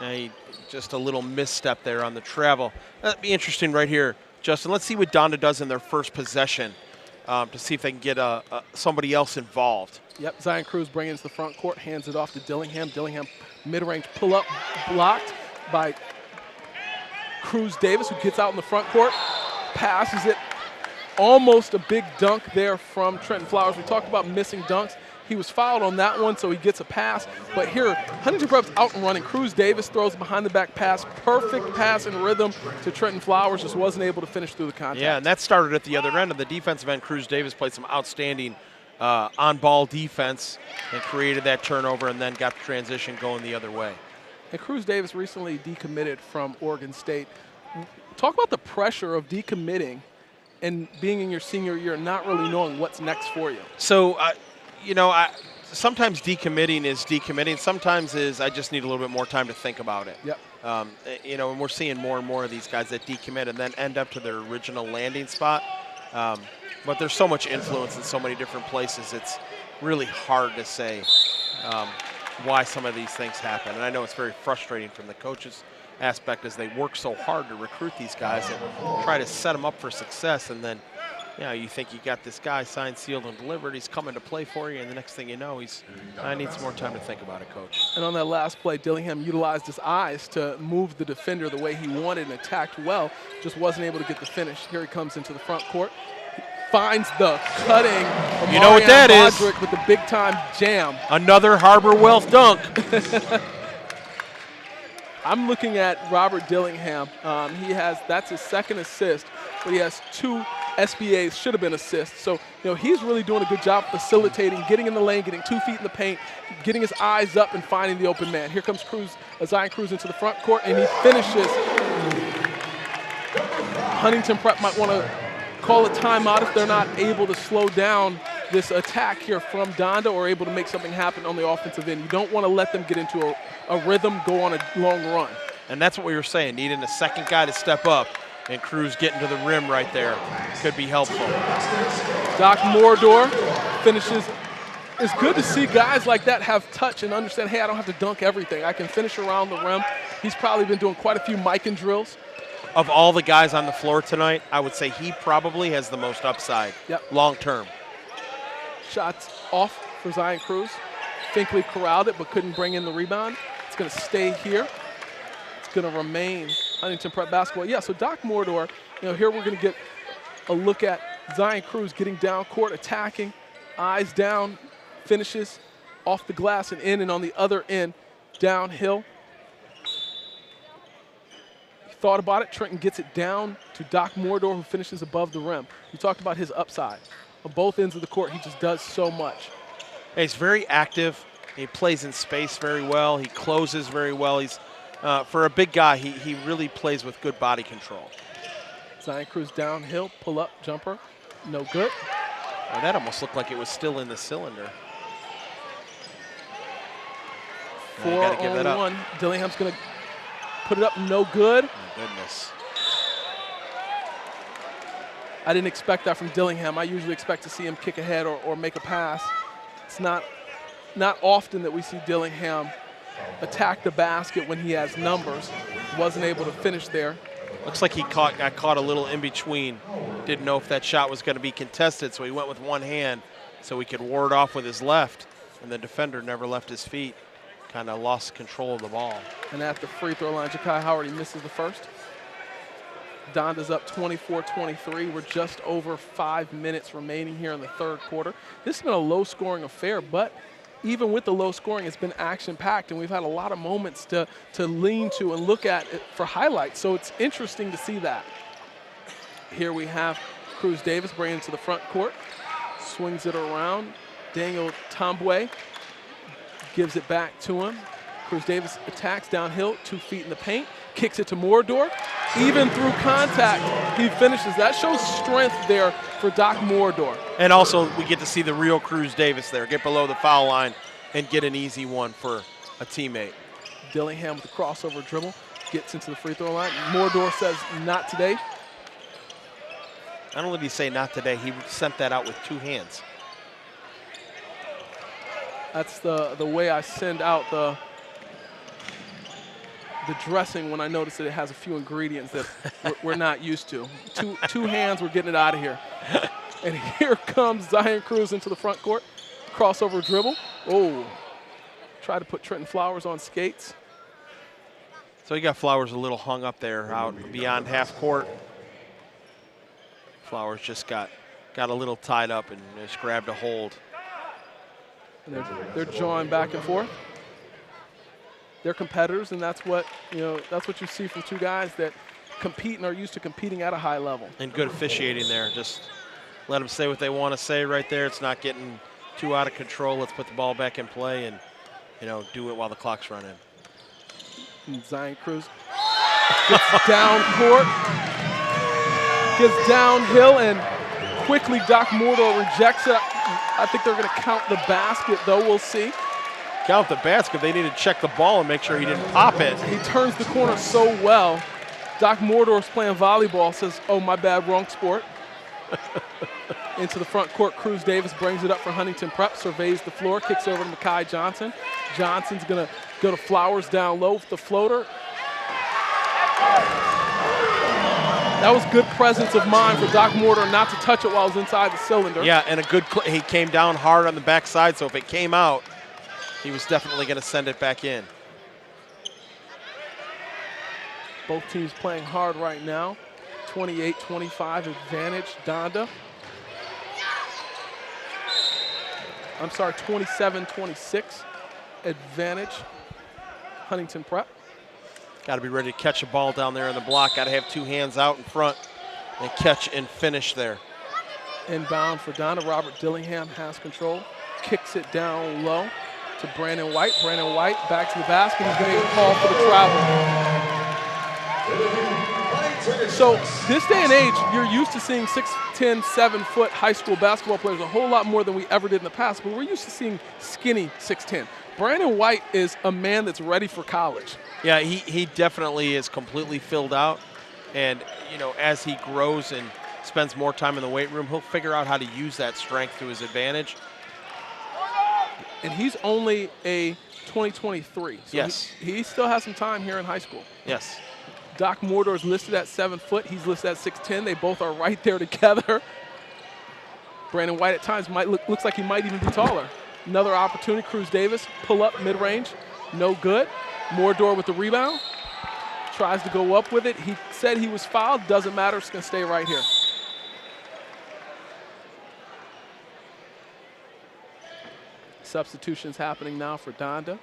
And just a little misstep there on the travel. That'd be interesting right here, Justin. Let's see what Donda does in their first possession to see if they can get somebody else involved. Yep, Zion Cruz bringing it to the front court, hands it off to Dillingham. Dillingham mid-range pull-up blocked by Cruz Davis, who gets out in the front court, passes it. Almost a big dunk there from Trenton Flowers. We talked about missing dunks. He was fouled on that one, so he gets a pass. But here, Huntington Prep's out and running. Cruz Davis throws a behind-the-back pass. Perfect pass in rhythm to Trenton Flowers. Just wasn't able to finish through the contact. Yeah, and that started at the other end. On the defensive end, Cruz Davis played some outstanding on-ball defense and created that turnover and then got the transition going the other way. And Cruz Davis recently decommitted from Oregon State. Talk about the pressure of decommitting and being in your senior year and not really knowing what's next for you. So, sometimes decommitting is decommitting. Sometimes I just need a little bit more time to think about it. Yep. And we're seeing more and more of these guys that decommit and then end up to their original landing spot. But there's so much influence in so many different places. It's really hard to say why some of these things happen. And I know it's very frustrating from the coaches' aspect as they work so hard to recruit these guys and try to set them up for success. And then, you think you got this guy signed, sealed, and delivered. He's coming to play for you, and the next thing you know, I need some more time to think about it, Coach. And on that last play, Dillingham utilized his eyes to move the defender the way he wanted and attacked well. Just wasn't able to get the finish. Here he comes into the front court. Finds the cutting of you know what that is with the big-time jam. Another Harbor Wealth dunk. I'm looking at Robert Dillingham. That's his second assist, but he has 2 SBAs, should have been assists. So, he's really doing a good job facilitating, getting in the lane, getting 2 feet in the paint, getting his eyes up and finding the open man. Here comes Zion Cruz into the front court, and he finishes. Huntington Prep might want to call a timeout if they're not able to slow down this attack here from Donda or able to make something happen on the offensive end. You don't want to let them get into a rhythm, go on a long run. And that's what we were saying, needing a second guy to step up, and Cruz getting to the rim right there could be helpful. Doc Mordor finishes. It's good to see guys like that have touch and understand, hey, I don't have to dunk everything. I can finish around the rim. He's probably been doing quite a few mic and drills of all the guys on the floor tonight, I would say he probably has the most upside long term. Shots off for Zion Cruz. Finkley corralled it but couldn't bring in the rebound. It's going to stay here. It's going to remain Huntington Prep basketball. Yeah, so Doc Mordor, here we're going to get a look at Zion Cruz getting down court, attacking, eyes down, finishes off the glass and in, and on the other end, downhill. He thought about it. Trenton gets it down to Doc Mordor, who finishes above the rim. We talked about his upside. On both ends of the court, he just does so much. He's very active. He plays in space very well. He closes very well. He's for a big guy, he really plays with good body control. Zion Cruz downhill, pull up, jumper, no good. Well, that almost looked like it was still in the cylinder. 4-on-1. Dillingham's going to put it up, no good. Oh, goodness. I didn't expect that from Dillingham. I usually expect to see him kick ahead or make a pass. It's not often that we see Dillingham attack the basket when he has numbers. Wasn't able to finish there. Looks like he got caught a little in between. Didn't know if that shot was going to be contested, so he went with one hand so he could ward off with his left, and the defender never left his feet. Kind of lost control of the ball. And at the free throw line, Ja'Kai Howard, he misses the first. Donda's up 24-23. We're just over 5 minutes remaining here in the third quarter. This has been a low-scoring affair, but even with the low scoring, it's been action-packed, and we've had a lot of moments to lean to and look at it for highlights. So it's interesting to see that. Here we have Cruz Davis bringing it to the front court, swings it around. Daniel Tombwe gives it back to him. Cruz Davis attacks downhill, 2 feet in the paint, kicks it to Mordor. Even through contact, he finishes. That shows strength there for Doc Mordor. And also, we get to see the real Cruz Davis there, get below the foul line and get an easy one for a teammate. Dillingham with the crossover dribble, gets into the free throw line. Mordor says, not today. Not only did he say not today, he sent that out with 2 hands. That's the way I send out the dressing when I notice that it has a few ingredients that we're not used to. Two hands, we're getting it out of here. And here comes Zion Cruz into the front court. Crossover dribble. Oh, try to put Trenton Flowers on skates. So he got Flowers a little hung up there out beyond half court. Flowers just got a little tied up and just grabbed a hold. And they're jawing back and forth. They're competitors, and that's what you see from 2 guys that compete and are used to competing at a high level. And good officiating there. Just let them say what they want to say right there. It's not getting too out of control. Let's put the ball back in play and do it while the clock's running. And Zion Cruz gets down court, gets downhill, and quickly Doc Mordor rejects it. I think they're going to count the basket, though. We'll see. Count the basket. They need to check the ball and make sure he didn't pop it. He turns the corner so well. Doc Mordor's playing volleyball, says, oh, my bad, wrong sport. Into the front court, Cruz Davis brings it up for Huntington Prep, surveys the floor, kicks over to Mekhi Johnson. Johnson's going to go to Flowers down low with the floater. That was good presence of mind for Doc Mordor not to touch it while it was inside the cylinder. Yeah, and he came down hard on the backside, so if it came out, he was definitely going to send it back in. Both teams playing hard right now. 28-25 advantage, Donda. I'm sorry, 27-26 advantage, Huntington Prep. Got to be ready to catch a ball down there in the block. Got to have 2 hands out in front and catch and finish there. Inbound for Donda. Robert Dillingham has control. Kicks it down low to Brandon White. Brandon White back to the basket. He's going to get called for the travel. So this day and age, you're used to seeing 6'10", 7-foot high school basketball players a whole lot more than we ever did in the past, but we're used to seeing skinny 6'10". Brandon White is a man that's ready for college. Yeah, he definitely is completely filled out. And, as he grows and spends more time in the weight room, he'll figure out how to use that strength to his advantage. And he's only a 2023. So yes. He still has some time here in high school. Yes. Doc Mordor is listed at 7 foot. He's listed at 6'10". They both are right there together. Brandon White at times looks like he might even be taller. Another opportunity. Cruz Davis, pull up mid-range. No good. Mordor with the rebound. Tries to go up with it. He said he was fouled. Doesn't matter. It's going to stay right here. Substitutions happening now for Donda.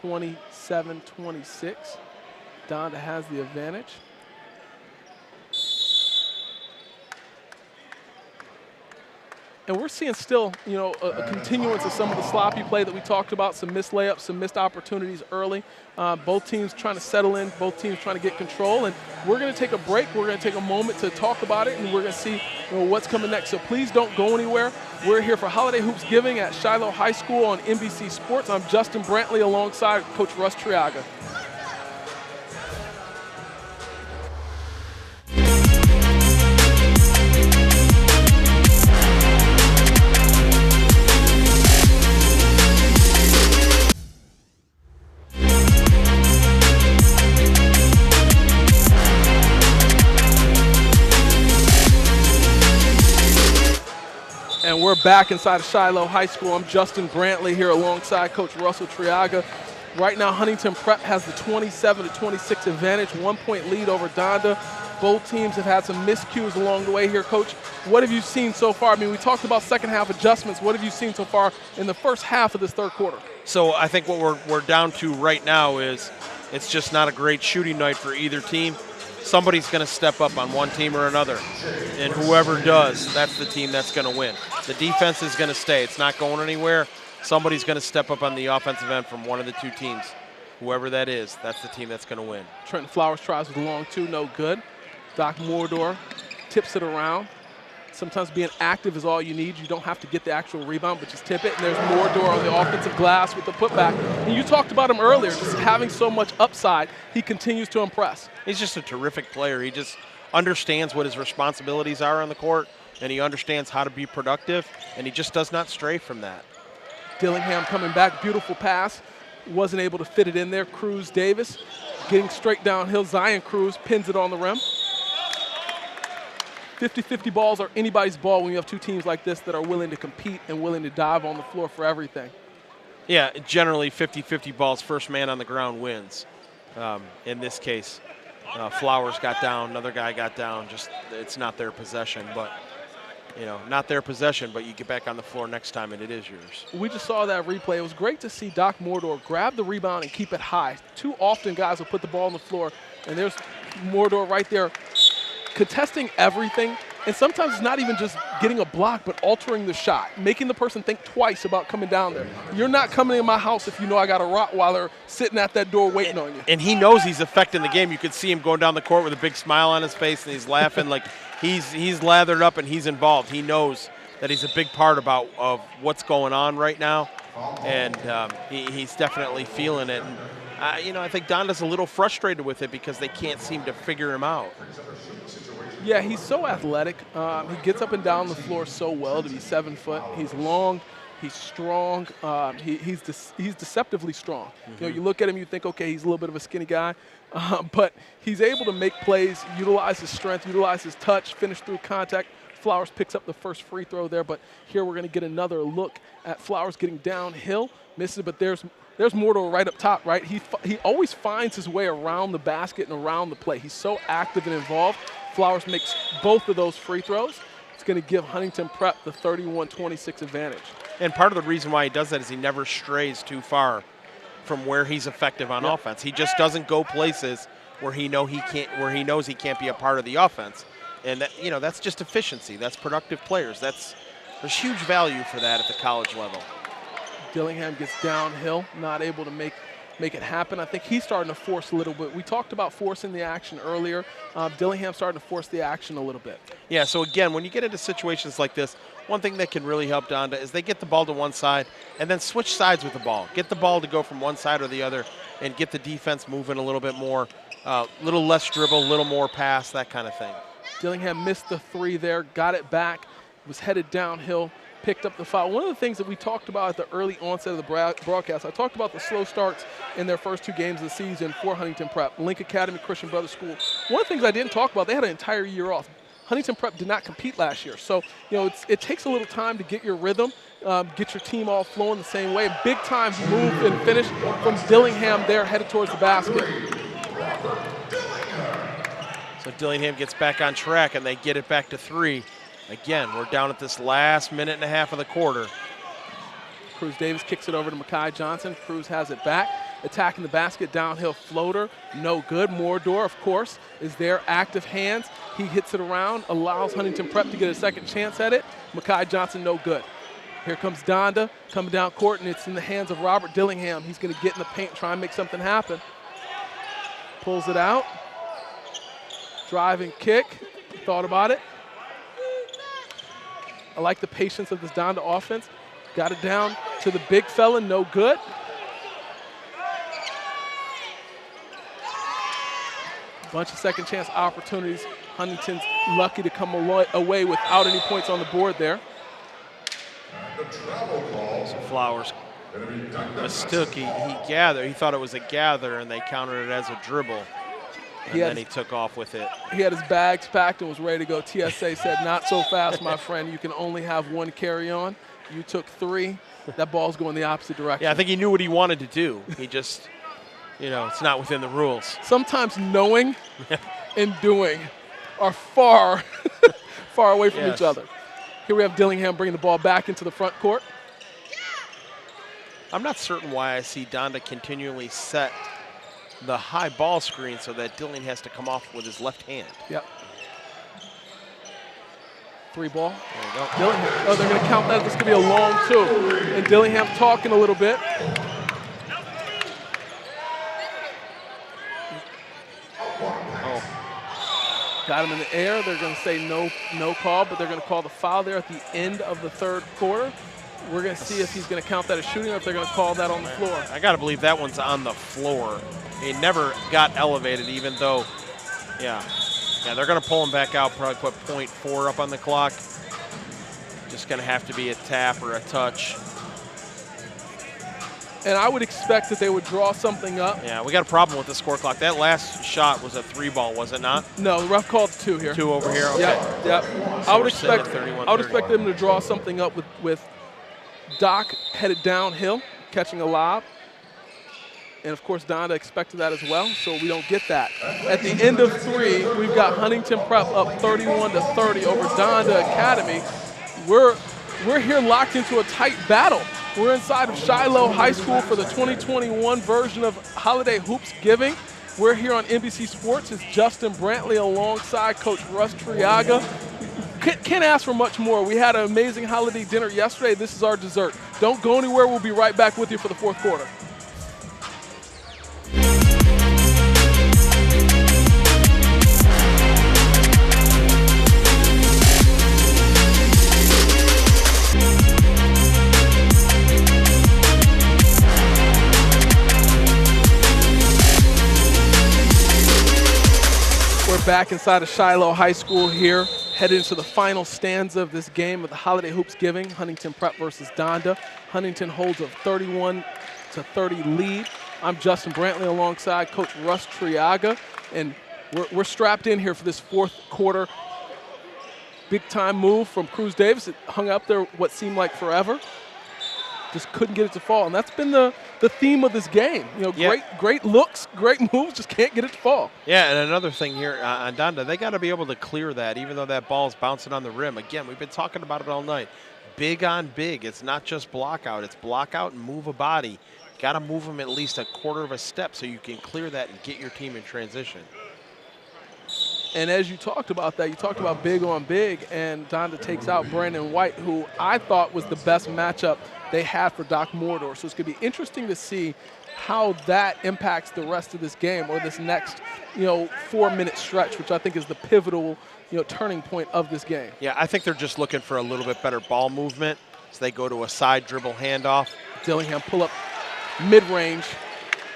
27-26. Donda has the advantage. And we're seeing still, a continuance of some of the sloppy play that we talked about, some missed layups, some missed opportunities early. Both teams trying to settle in, both teams trying to get control. And we're going to take a break. We're going to take a moment to talk about it, and we're going to see what's coming next. So please don't go anywhere. We're here for Holiday Hoopsgiving at Shiloh High School on NBC Sports. I'm Justin Brantley alongside Coach Russ Triaga. And we're back inside of Shiloh High School. I'm Justin Brantley here alongside Coach Russell Triaga. Right now, Huntington Prep has the 27-26 advantage, 1-point lead over Donda. Both teams have had some miscues along the way here. Coach, what have you seen so far? I mean, we talked about second half adjustments. What have you seen so far in the first half of this third quarter? So I think what we're down to right now is it's just not a great shooting night for either team. Somebody's going to step up on one team or another, and whoever does, that's the team that's going to win. The defense is going to stay. It's not going anywhere. Somebody's going to step up on the offensive end from one of the two teams. Whoever that is, that's the team that's going to win. Trenton Flowers tries with a long two, no good. Doc Mordor tips it around. Sometimes being active is all you need. You don't have to get the actual rebound, but just tip it. And there's Mordor on the offensive glass with the putback. And you talked about him earlier, just having so much upside. He continues to impress. He's just a terrific player. He just understands what his responsibilities are on the court, and he understands how to be productive, and he just does not stray from that. Dillingham coming back, beautiful pass. Wasn't able to fit it in there. Cruz Davis getting straight downhill. Zion Cruz pins it on the rim. 50-50 balls are anybody's ball when you have two teams like this that are willing to compete and willing to dive on the floor for everything. Yeah, generally 50-50 balls, first man on the ground wins. In this case, Flowers got down, another guy got down. Just it's not their possession, but not their possession. But you get back on the floor next time, and it is yours. We just saw that replay. It was great to see Doc Mordor grab the rebound and keep it high. Too often, guys will put the ball on the floor, and there's Mordor right there, contesting everything, and sometimes it's not even just getting a block, but altering the shot, making the person think twice about coming down there. You're not coming in my house if you know I got a Rottweiler sitting at that door waiting on you. And he knows he's affecting the game. You could see him going down the court with a big smile on his face, and he's laughing like he's lathered up and he's involved. He knows that he's a big part of what's going on right now, and he's definitely feeling it. And, I think Donda's a little frustrated with it because they can't seem to figure him out. Yeah, he's so athletic. He gets up and down the floor so well to be 7 foot. He's long. He's strong. He's deceptively strong. Mm-hmm. You look at him, you think, okay, he's a little bit of a skinny guy, but he's able to make plays, utilize his strength, utilize his touch, finish through contact. Flowers picks up the first free throw there, but here we're going to get another look at Flowers getting downhill, misses, but there's Mordor right up top, right? He always finds his way around the basket and around the play. He's so active and involved. Flowers makes both of those free throws. It's going to give Huntington Prep the 31-26 advantage. And part of the reason why he does that is he never strays too far from where he's effective on offense. He just doesn't go places where he knows he can't be a part of the offense. And that's just efficiency. That's productive players. There's huge value for that at the college level. Dillingham gets downhill, not able to make it happen. I think he's starting to force a little bit. We talked about forcing the action earlier. Dillingham starting to force the action a little bit. Yeah, so again, when you get into situations like this, one thing that can really help Donda is they get the ball to one side and then switch sides with the ball. Get the ball to go from one side or the other and get the defense moving a little bit more, little less dribble, a little more pass, that kind of thing. Dillingham missed the three there, got it back, was headed downhill. picked up the foul. One of the things that we talked about at the early onset of the broadcast, I talked about the slow starts in their first 2 games of the season for Huntington Prep. Link Academy Christian Brothers School. One of the things I didn't talk about, they had an entire year off. Huntington Prep did not compete last year. So, it takes a little time to get your rhythm, get your team all flowing the same way. Big time move and finish from Dillingham there, headed towards the basket. So Dillingham gets back on track, and they get it back to 3. Again, we're down at this last minute and a half of the quarter. Cruz Davis kicks it over to Mekhi Johnson. Cruz has it back. Attacking the basket, downhill floater, no good. Mordor, of course, is there. Active hands. He hits it around, allows Huntington Prep to get a second chance at it. Mekhi Johnson, no good. Here comes Donda coming down court, and it's in the hands of Robert Dillingham. He's going to get in the paint, try and make something happen. Pulls it out. Driving kick. Thought about it. I like the patience of this Donda offense. Got it down to the big fella, no good. Bunch of second chance opportunities. Huntington's lucky to come away without any points on the board there. So Flowers mistook. He gathered. He thought it was a gather, and they counted it as a dribble. And then he took off with it. He had his bags packed and was ready to go. TSA said, not so fast, my friend. You can only have 1 carry-on. You took 3. That ball's going the opposite direction. Yeah, I think he knew what he wanted to do. He just, it's not within the rules. Sometimes knowing and doing are far, far away from each other. Here we have Dillingham bringing the ball back into the front court. I'm not certain why I see Donda continually set the high ball screen so that Dillingham has to come off with his left hand. Yep. 3 ball. There you go. Dillingham. Oh, they're going to count that. This could be a long 2. And Dillingham talking a little bit. Got him in the air. They're going to say no call, but they're going to call the foul there at the end of the 3rd quarter. We're going to see if he's going to count that as shooting or if they're going to call that on the floor. I got to believe that one's on the floor. He never got elevated, even though, yeah, they're going to pull him back out, probably put .4 up on the clock. Just going to have to be a tap or a touch. And I would expect that they would draw something up. Yeah, we got a problem with the score clock. That last shot was a 3 ball, was it not? No, the ref called 2 here. 2 over here? Okay. Yep. So I would expect them to draw something up with Doc headed downhill, catching a lob. And, of course, Donda expected that as well, so we don't get that. At the end of 3, we've got Huntington Prep up 31-30 over Donda Academy. We're here locked into a tight battle. We're inside of Shiloh High School for the 2021 version of Holiday Hoopsgiving. We're here on NBC Sports. It's Justin Brantley alongside Coach Russ Triaga. Can't ask for much more. We had an amazing holiday dinner yesterday. This is our dessert. Don't go anywhere. We'll be right back with you for the 4th quarter. We're back inside of Shiloh High School here, headed into the final stanza of this game of the Holiday Hoopsgiving, Huntington Prep versus Donda. Huntington holds a 31-30 lead. I'm Justin Brantley alongside Coach Russ Triaga, and we're strapped in here for this 4th quarter. Big time move from Cruz Davis. It hung up there what seemed like forever. Just couldn't get it to fall, and that's been the theme of this game. Great looks, great moves, just can't get it to fall. Yeah, and another thing here on Donda, they got to be able to clear that, even though that ball's bouncing on the rim. Again, we've been talking about it all night. Big on big. It's not just block out. It's block out and move a body. Got to move them at least a quarter of a step so you can clear that and get your team in transition. And as you talked about that, you talked about big on big, and Donda takes out Brandon White, who I thought was the best matchup they had for Doc Mordor. So it's going to be interesting to see how that impacts the rest of this game or this next, 4-minute stretch, which I think is the pivotal, turning point of this game. Yeah, I think they're just looking for a little bit better ball movement as they go to a side dribble handoff. Dillingham pull up mid-range.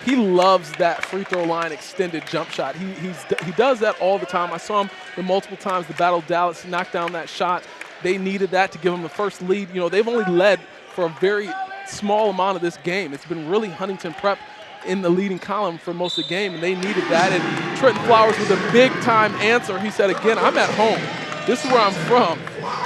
He loves that free throw line extended jump shot. He does that all the time. I saw him multiple times. The Battle of Dallas knocked down that shot. They needed that to give them the first lead. You know, they've only led for a very small amount of this game. It's been really Huntington Prep in the leading column for most of the game, and they needed that. And Trenton Flowers with a big-time answer. He said, again, I'm at home. This is where I'm from.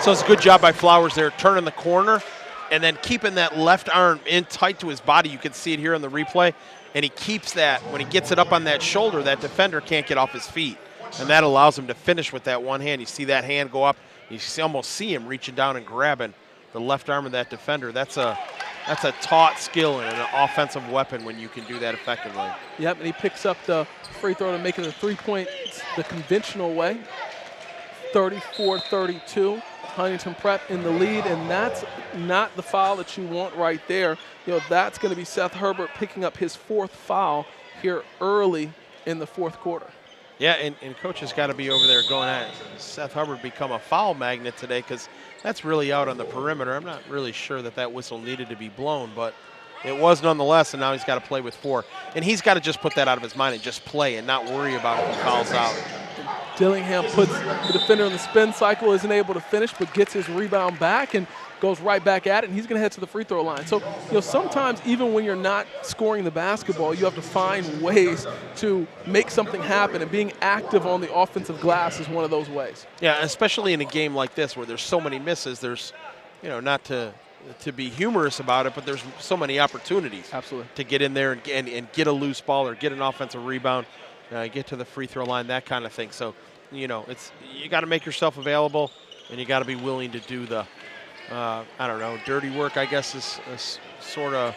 So it's a good job by Flowers there, turning the corner and then keeping that left arm in tight to his body. You can see it here in the replay. And he keeps that. When he gets it up on that shoulder, that defender can't get off his feet. And that allows him to finish with that one hand. You see that hand go up. You almost see him reaching down and grabbing the left arm of that defender. That's a taught skill and an offensive weapon when you can do that effectively. Yep, and he picks up the free throw to make it a 3-point the conventional way. 34-32. Huntington Prep in the lead, and that's not the foul that you want right there. You know, that's going to be Seth Herbert picking up his 4th foul here early in the 4th quarter. Yeah, and Coach has got to be over there going at Seth Hubbard become a foul magnet today, because that's really out on the perimeter. I'm not really sure that whistle needed to be blown, but it was nonetheless, and now he's got to play with 4. And he's got to just put that out of his mind and just play and not worry about if he fouls out. Dillingham puts the defender in the spin cycle, isn't able to finish, but gets his rebound back and goes right back at it, and he's going to head to the free throw line. So, you know, sometimes even when you're not scoring the basketball, you have to find ways to make something happen, and being active on the offensive glass is one of those ways. Yeah, especially in a game like this where there's so many misses. There's, you know, not to be humorous about it, but there's so many opportunities. Absolutely. To get in there and get a loose ball or get an offensive rebound, get to the free throw line, that kind of thing. So, you know, you got to make yourself available, and you got to be willing to do the, I don't know, dirty work, I guess is sort of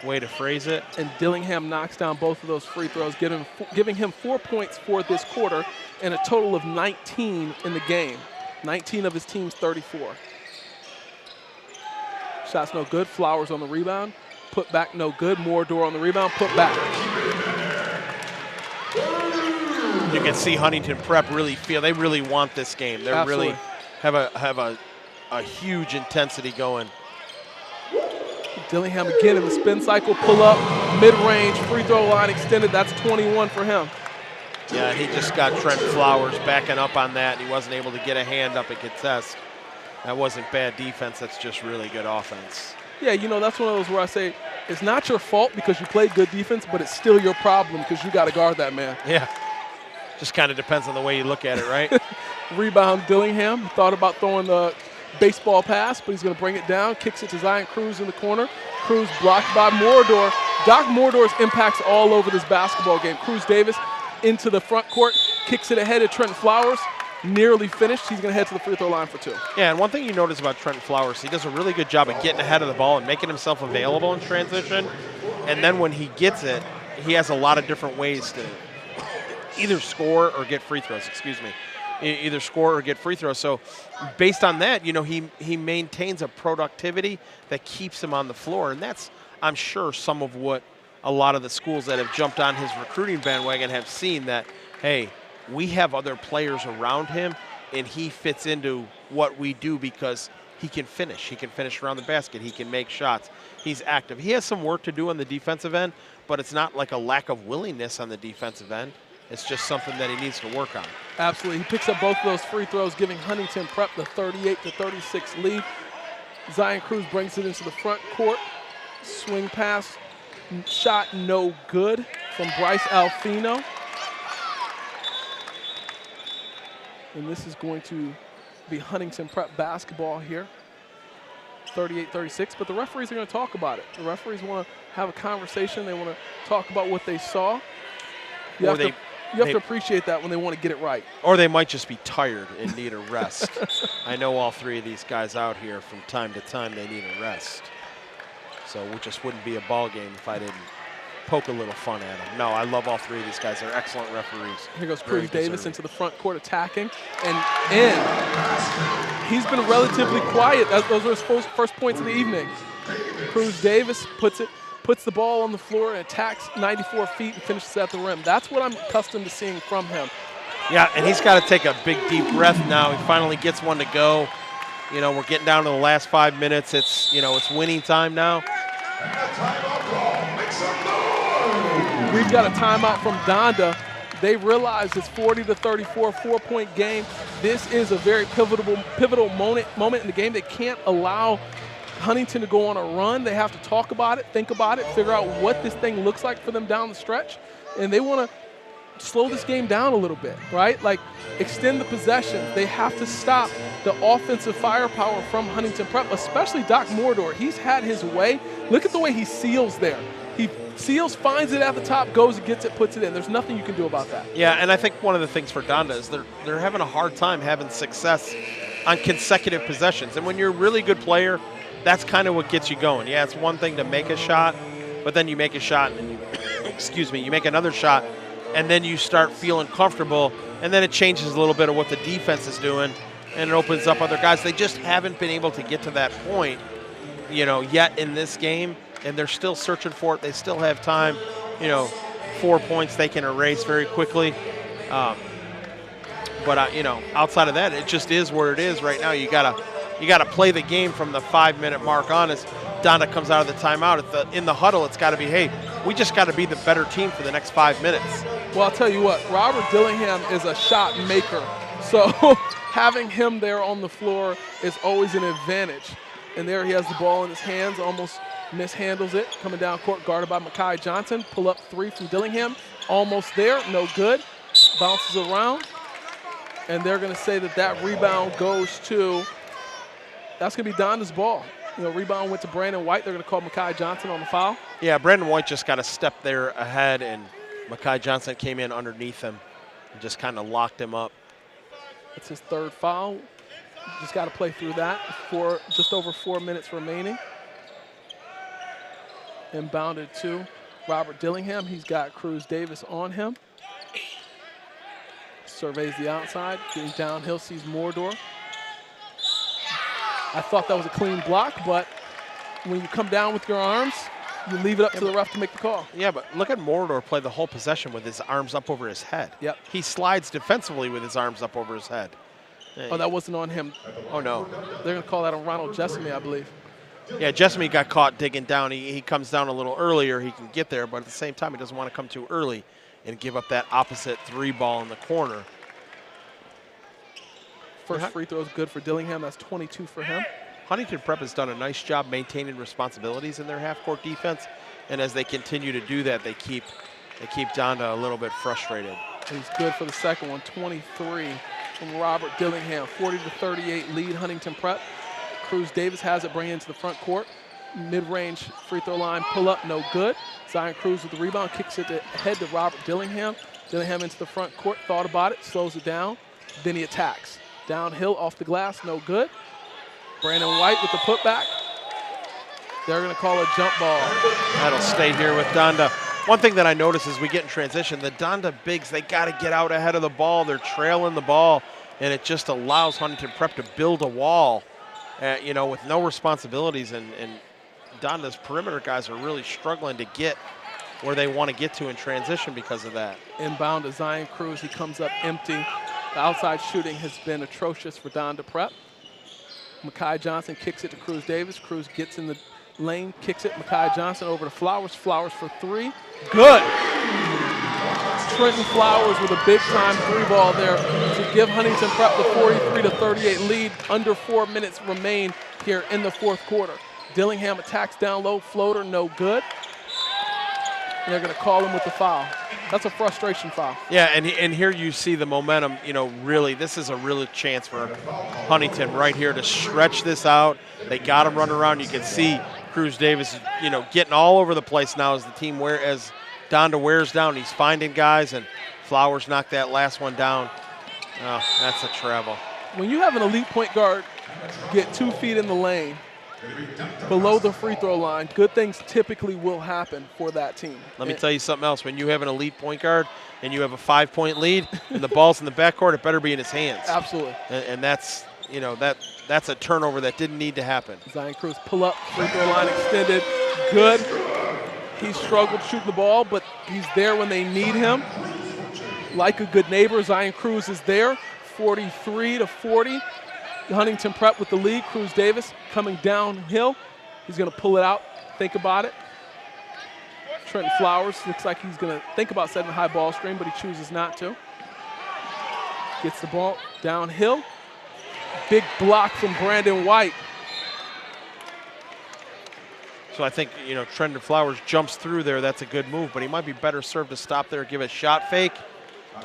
way to phrase it. And Dillingham knocks down both of those free throws, giving him 4 points for this quarter and a total of 19 in the game. 19 of his team's 34. Shot's no good. Flowers on the rebound. Put back no good. Morador on the rebound. Put back. You can see Huntington Prep really feel they really want this game. They Absolutely. really have a huge intensity going. Dillingham again in the spin cycle, pull up, mid-range, free throw line extended. That's 21 for him. Yeah, he just got Trent Flowers backing up on that. He wasn't able to get a hand up and contest. That wasn't bad defense. That's just really good offense. Yeah, you know, that's one of those where I say it's not your fault because you played good defense, but it's still your problem because you got to guard that man. Yeah. Just kind of depends on the way you look at it, right? Rebound Dillingham. Thought about throwing the baseball pass, but he's going to bring it down. Kicks it to Zion Cruz in the corner. Cruz blocked by Morador. Doc Morador's impact's all over this basketball game. Cruz Davis into the front court. Kicks it ahead of Trenton Flowers. Nearly finished. He's going to head to the free throw line for 2. Yeah, and one thing you notice about Trenton Flowers, he does a really good job of getting ahead of the ball and making himself available in transition. And then when he gets it, he has a lot of different ways to either score or get free throws, either score or get free throws. So based on that, you know, he maintains a productivity that keeps him on the floor. And that's, I'm sure, some of what a lot of the schools that have jumped on his recruiting bandwagon have seen, that, hey, we have other players around him, and he fits into what we do because he can finish. He can finish around the basket. He can make shots. He's active. He has some work to do on the defensive end, but it's not like a lack of willingness on the defensive end. It's just something that he needs to work on. Absolutely. He picks up both of those free throws, giving Huntington Prep the 38-36 lead. Zion Cruz brings it into the front court. Swing pass, shot no good from Bryce Alfino. And this is going to be Huntington Prep basketball here. 38-36, but the referees are going to talk about it. The referees want to have a conversation. They want to talk about what they saw. You have to appreciate that when they want to get it right. Or they might just be tired and need a rest. I know all 3 of these guys out here from time to time, they need a rest. So it just wouldn't be a ball game if I didn't poke a little fun at them. No, I love all 3 of these guys. They're excellent referees. Here goes Cruz Davis into the front court attacking and in. He's been relatively quiet. Those are his first points of the evening. Cruz Davis puts the ball on the floor and attacks 94 feet and finishes at the rim. That's what I'm accustomed to seeing from him. Yeah, and he's got to take a big, deep breath now. He finally gets one to go. You know, we're getting down to the last 5 minutes. It's, you know, it's winning time now. We've got a timeout from Donda. They realize it's 40-34, 4-point game. This is a very pivotal moment in the game. They can't allow Huntington to go on a run. They have to talk about it, think about it, figure out what this thing looks like for them down the stretch. And they want to slow this game down a little bit, right? Like, extend the possession. They have to stop the offensive firepower from Huntington Prep, especially Doc Mordor. He's had his way. Look at the way he seals there. He seals, finds it at the top, goes and gets it, puts it in. There's nothing you can do about that. Yeah, and I think one of the things for Donda is they're having a hard time having success on consecutive possessions. And when you're a really good player, that's kind of what gets you going. Yeah, it's one thing to make a shot, but then you make a shot and then you, excuse me, you make another shot, and then you start feeling comfortable, and then it changes a little bit of what the defense is doing, and it opens up other guys. They just haven't been able to get to that point, yet in this game, and they're still searching for it. They still have time, 4 points they can erase very quickly. But outside of that, it just is where it is right now. You gotta play the game from the 5-minute mark on. As Donda comes out of the timeout, in the huddle, it's got to be, hey, we just got to be the better team for the next 5 minutes. Well, I'll tell you what, Robert Dillingham is a shot maker. So having him there on the floor is always an advantage. And there he has the ball in his hands, almost mishandles it. Coming down court, guarded by Mekhi Johnson. Pull up 3 from Dillingham. Almost there, no good. Bounces around. And they're going to say that rebound goes to, that's going to be Donda's ball. Rebound went to Brandon White. They're going to call Mekhi Johnson on the foul. Yeah, Brandon White just got a step there ahead, and Mekhi Johnson came in underneath him and just kind of locked him up. It's his 3rd foul. Just got to play through that for just over 4 minutes remaining. Inbounded to Robert Dillingham. He's got Cruz Davis on him. Surveys the outside, getting downhill, sees Mordor. I thought that was a clean block, but when you come down with your arms, you leave it up to the ref to make the call. Yeah, but look at Mordor play the whole possession with his arms up over his head. Yep. He slides defensively with his arms up over his head. Oh, that wasn't on him. Oh, no. They're going to call that on Ronald Jessamy, I believe. Yeah, Jessamy got caught digging down. He comes down a little earlier. He can get there, but at the same time, he doesn't want to come too early and give up that opposite 3 ball in the corner. First free throw is good for Dillingham. That's 22 for him. Huntington Prep has done a nice job maintaining responsibilities in their half-court defense, and as they continue to do that, they keep Donda a little bit frustrated. He's good for the second one, 23 from Robert Dillingham. 40-38 lead Huntington Prep. Cruz Davis has it, bring it into the front court. Mid-range free throw line, pull up, no good. Zion Cruz with the rebound, kicks it ahead to Robert Dillingham. Dillingham into the front court, thought about it, slows it down, then he attacks. Downhill, off the glass, no good. Brandon White with the putback. They're going to call a jump ball. That'll stay here with Donda. One thing that I notice as we get in transition, the Donda bigs, they got to get out ahead of the ball. They're trailing the ball, and it just allows Huntington Prep to build a wall, with no responsibilities. And Donda's perimeter guys are really struggling to get where they want to get to in transition because of that. Inbound to Zion Cruz. He comes up empty. The outside shooting has been atrocious for Donda Prep. Mekhi Johnson kicks it to Cruz Davis. Cruz gets in the lane, kicks it. Mekhi Johnson over to Flowers. Flowers for 3. Good. Trenton Flowers with a big-time 3-ball there to give Huntington Prep the 43-38 lead. Under 4 minutes remain here in the 4th quarter. Dillingham attacks down low. Floater, no good. They're going to call him with the foul. That's a frustration foul. Yeah, and here you see the momentum, really, this is a real chance for Huntington right here to stretch this out. They got him running around. You can see Cruz Davis, getting all over the place now as the team as Donda wears down. He's finding guys, and Flowers knocked that last one down. Oh, that's a travel. When you have an elite point guard get 2 feet in the lane, below the free throw line, good things typically will happen for that team. Let me tell you something else. When you have an elite point guard and you have a 5-point lead and the ball's in the backcourt, it better be in his hands. Absolutely. And that's, that's a turnover that didn't need to happen. Zion Cruz pull up, free throw line extended, good. He struggled shooting the ball, but he's there when they need him. Like a good neighbor, Zion Cruz is there, 43-40. Huntington Prep with the lead. Cruz Davis coming downhill. He's going to pull it out. Think about it. Trenton Flowers looks like he's going to think about setting a high ball screen, but he chooses not to. Gets the ball downhill. Big block from Brandon White. So I think, Trenton Flowers jumps through there. That's a good move, but he might be better served to stop there, give a shot fake,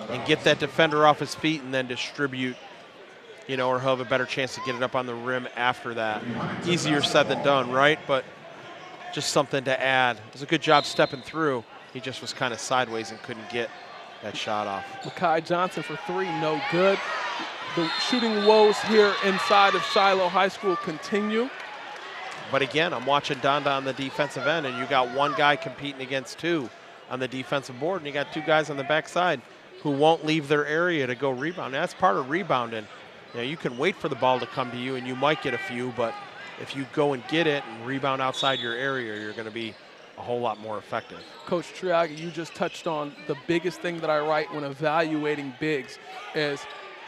and get that defender off his feet and then distribute, or he'll have a better chance to get it up on the rim after that. Easier said than done, right? But just something to add. It was a good job stepping through. He just was kind of sideways and couldn't get that shot off. Mekhi Johnson for three, no good. The shooting woes here inside of Shiloh High School continue. But again, I'm watching Donda on the defensive end, and you got one guy competing against two on the defensive board, and you got two guys on the backside who won't leave their area to go rebound. That's part of rebounding. You can wait for the ball to come to you, and you might get a few, but if you go and get it and rebound outside your area, you're going to be a whole lot more effective. Coach Triaga, you just touched on the biggest thing that I write when evaluating bigs is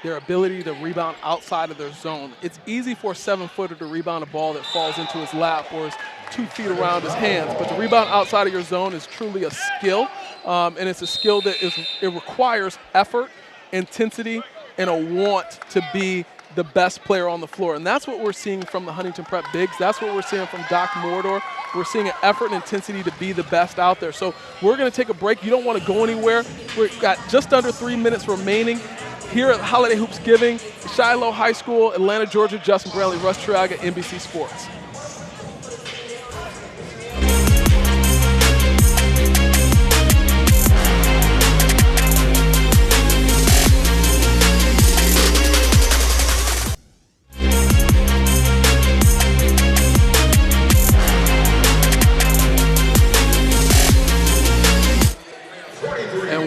their ability to rebound outside of their zone. It's easy for a 7-footer to rebound a ball that falls into his lap or is 2 feet around his hands, but to rebound outside of your zone is truly a skill, and it's a skill that it requires effort, intensity, and a want to be the best player on the floor. And that's what we're seeing from the Huntington Prep bigs. That's what we're seeing from Doc Mordor. We're seeing an effort and intensity to be the best out there. So we're going to take a break. You don't want to go anywhere. We've got just under 3 minutes remaining here at Holiday Hoopsgiving, Shiloh High School, Atlanta, Georgia. Justin Brantley, Russ Triaga, NBC Sports.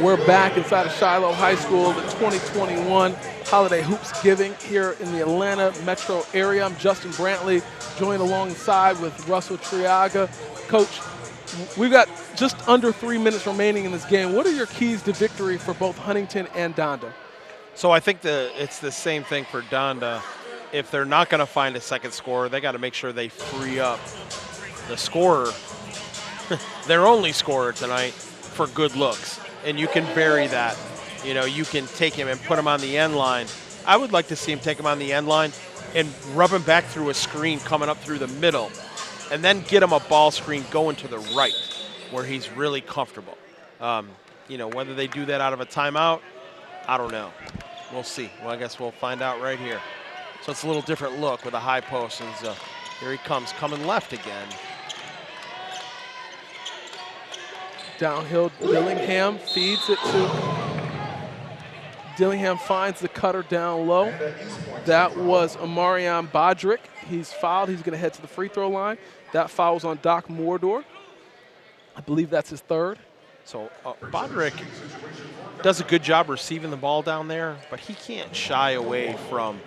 We're back inside of Shiloh High School, the 2021 Holiday Hoopsgiving here in the Atlanta metro area. I'm Justin Brantley, joined alongside with Russell Triaga. Coach, we've got just under 3 minutes remaining in this game. What are your keys to victory for both Huntington and Donda? So I think it's the same thing for Donda. If they're not going to find a second scorer, they got to make sure they free up the scorer, their only scorer tonight, for good looks. And you can vary that. You can take him and put him on the end line. I would like to see him take him on the end line and rub him back through a screen coming up through the middle, and then get him a ball screen going to the right where he's really comfortable. Whether they do that out of a timeout, I don't know. We'll see. Well, I guess we'll find out right here. So it's a little different look with a high post, and here he comes, coming left again. Downhill, Dillingham feeds it to Dillingham, finds the cutter down low. That was Amarian Bodrick. He's fouled. He's going to head to the free throw line. That foul was on Doc Mordor. I believe that's his third. So Bodrick does a good job receiving the ball down there, but he can't shy away from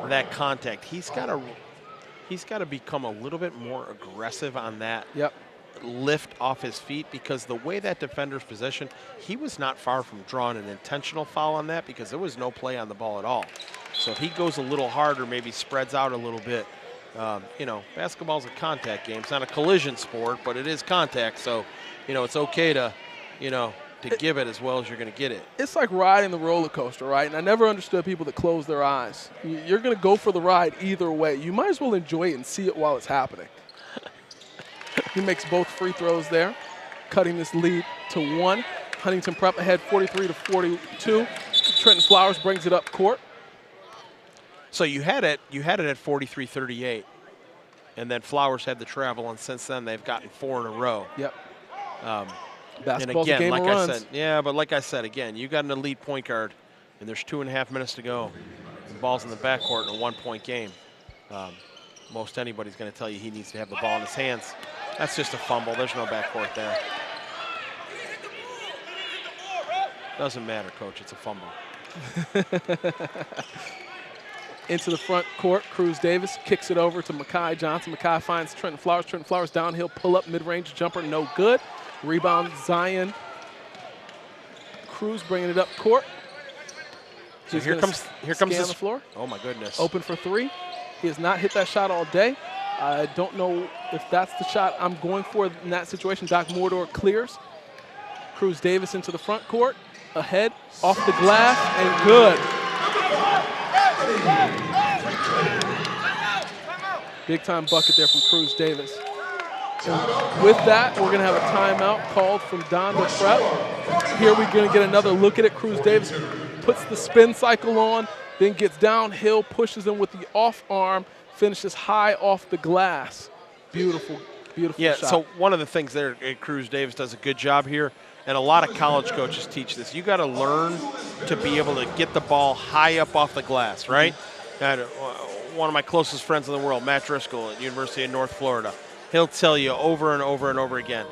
that contact. He's got to become a little bit more aggressive on that. Yep. Lift off his feet, because the way that defender's positioned, he was not far from drawing an intentional foul on that, because there was no play on the ball at all. So if he goes a little harder, maybe spreads out a little bit, basketball's a contact game. It's not a collision sport, but it is contact. So, it's okay to give it as well as you're going to get it. It's like riding the roller coaster, right? And I never understood people that close their eyes. You're going to go for the ride either way. You might as well enjoy it and see it while it's happening. He makes both free throws there, cutting this lead to 1. Huntington Prep ahead 43-42. Trenton Flowers brings it up court. So you had it at 43-38, and then Flowers had the travel, and since then they've gotten 4 in a row. Yep. And Basketball's again, a game like of runs. but like I said, again, you got an elite point guard, and there's 2.5 minutes to go. The ball's in the backcourt in a 1-point game. Most anybody's going to tell you he needs to have the ball in his hands. That's just a fumble. There's no backcourt there. Doesn't matter, Coach. It's a fumble. Into the front court, Cruz Davis kicks it over to Mekhi Johnson. Mekhi finds Trenton Flowers. Trenton Flowers downhill, pull-up, mid-range jumper, no good. Rebound, Zion. Cruz bringing it up court. So here comes this the floor. Oh my goodness! Open for 3. He has not hit that shot all day. I don't know if that's the shot I'm going for in that situation. Doc Mordor clears. Cruz Davis into the front court. Ahead, off the glass, and good. Big time bucket there from Cruz Davis. And with that, we're going to have a timeout called from Donda Prep. Here we're going to get another look at it. Cruz Davis puts the spin cycle on, then gets downhill, pushes in with the off arm, finishes high off the glass. Beautiful, beautiful shot. Yeah, so one of the things there, Cruz Davis does a good job here, and a lot of college coaches teach this. You got to learn to be able to get the ball high up off the glass, right? One of my closest friends in the world, Matt Driscoll at University of North Florida, he'll tell you over and over and over again,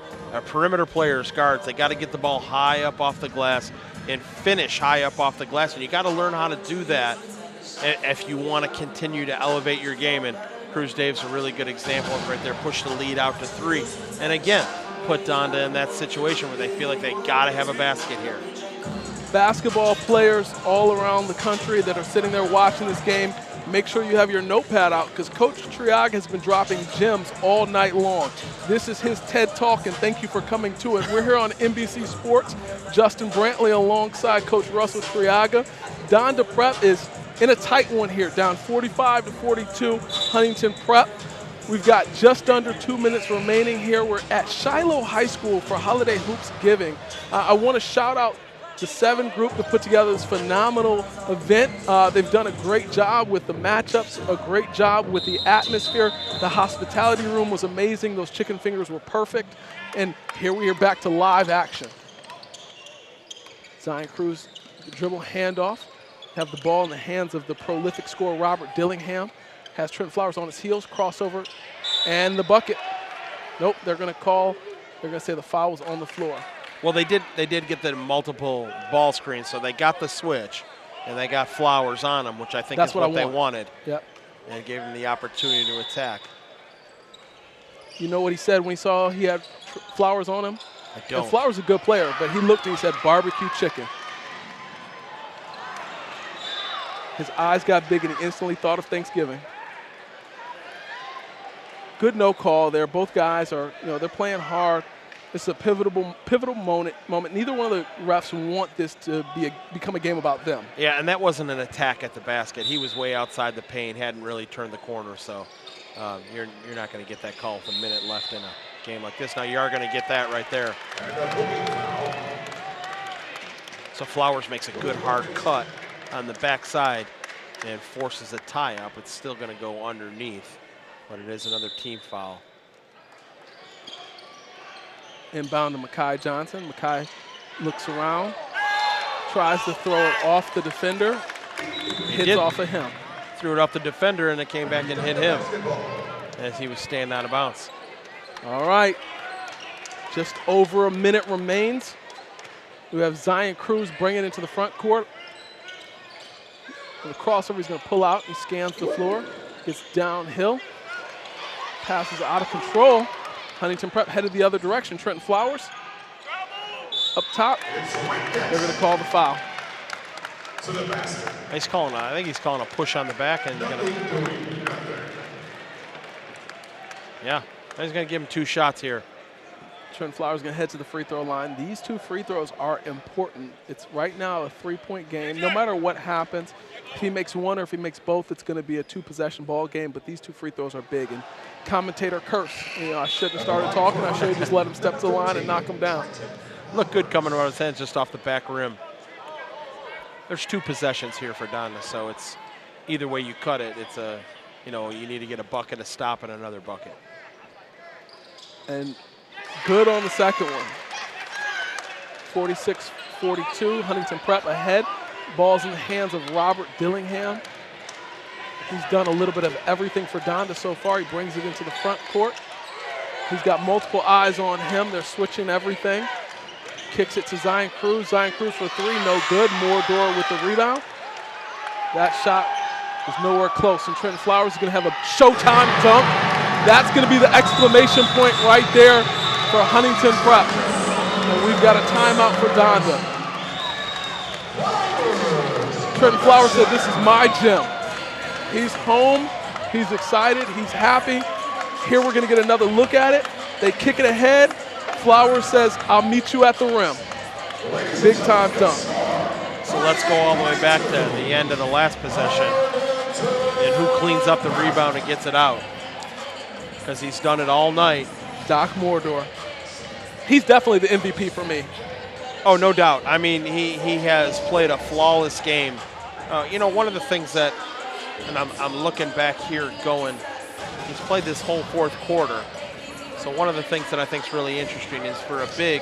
perimeter players, guards, they got to get the ball high up off the glass and finish high up off the glass, and you got to learn how to do that if you want to continue to elevate your game. And Cruz Davis, a really good example of right there, push the lead out to 3. And again, put Donda in that situation where they feel like they got to have a basket here. Basketball players all around the country that are sitting there watching this game, make sure you have your notepad out because Coach Triaga has been dropping gems all night long. This is his TED Talk, and thank you for coming to it. We're here on NBC Sports. Justin Brantley alongside Coach Russell Triaga. Donda Prep is in a tight one here, down 45-42, Huntington Prep. We've got just under 2 minutes remaining here. We're at Shiloh High School for Holiday Hoopsgiving. I want to shout out the 7 group that put together this phenomenal event. They've done a great job with the matchups, a great job with the atmosphere. The hospitality room was amazing. Those chicken fingers were perfect. And here we are back to live action. Zion Cruz, dribble handoff. Have the ball in the hands of the prolific scorer Robert Dillingham. Has Trent Flowers on his heels, crossover, and the bucket. Nope, they're going to say the foul was on the floor. Well, they did get the multiple ball screens, so they got the switch, and they got Flowers on them, which I think is what they wanted. Yep. And it gave them the opportunity to attack. You know what he said when he saw he had Flowers on him? I don't. And Flowers is a good player, but he looked and he said, barbecue chicken. His eyes got big, and he instantly thought of Thanksgiving. Good no call there. Both guys are, they're playing hard. This is a pivotal moment. Neither one of the refs want this to become a game about them. Yeah, and that wasn't an attack at the basket. He was way outside the paint, hadn't really turned the corner, so you're not going to get that call with a minute left in a game like this. Now you are going to get that right there. So Flowers makes a good hard cut on the backside and forces a tie up. It's still going to go underneath, but it is another team foul. Inbound to Mekhi Johnson. Mekhi looks around, tries to throw it off the defender, hits off of him. Threw it off the defender, and it came back and hit him as he was standing out of bounds. All right, just over a minute remains. We have Zion Cruz bringing it into the front court. The crossover, he's going to pull out and scans the floor. Gets downhill. Passes out of control. Huntington Prep headed the other direction. Trenton Flowers up top. They're going to call the foul. He's calling. I think he's calling a push on the back, and yeah, he's going to give him 2 shots here. Trent Flowers going to head to the free throw line. These 2 free throws are important. It's right now a 3-point game. No matter what happens, if he makes one or if he makes both, it's going to be a 2-possession ball game. But these 2 free throws are big. And commentator curse. I shouldn't have started talking. I should have just let him step to the line and knock him down. Look good coming out of his hands just off the back rim. There's 2 possessions here for Donda, so it's either way you cut it. It's you need to get a bucket, a stop, and another bucket. And good on the second one. 46-42, Huntington Prep ahead. Ball's in the hands of Robert Dillingham. He's done a little bit of everything for Donda so far. He brings it into the front court. He's got multiple eyes on him. They're switching everything. Kicks it to Zion Cruz. Zion Cruz for 3, no good. Moore with the rebound. That shot is nowhere close. And Trenton Flowers is going to have a showtime dunk. That's going to be the exclamation point right there for Huntington Prep. And we've got a timeout for Donda. Trenton Flowers said, this is my gym. He's home, he's excited, he's happy. Here we're going to get another look at it. They kick it ahead. Flowers says, I'll meet you at the rim. Big time dunk. So let's go all the way back to the end of the last possession. And who cleans up the rebound and gets it out? Because he's done it all night. Doc Mordor. He's definitely the MVP for me. Oh, no doubt. I mean, he has played a flawless game. You know, one of the things that, and I'm looking back here going, he's played this whole fourth quarter. So one of the things that I think is really interesting is for a big,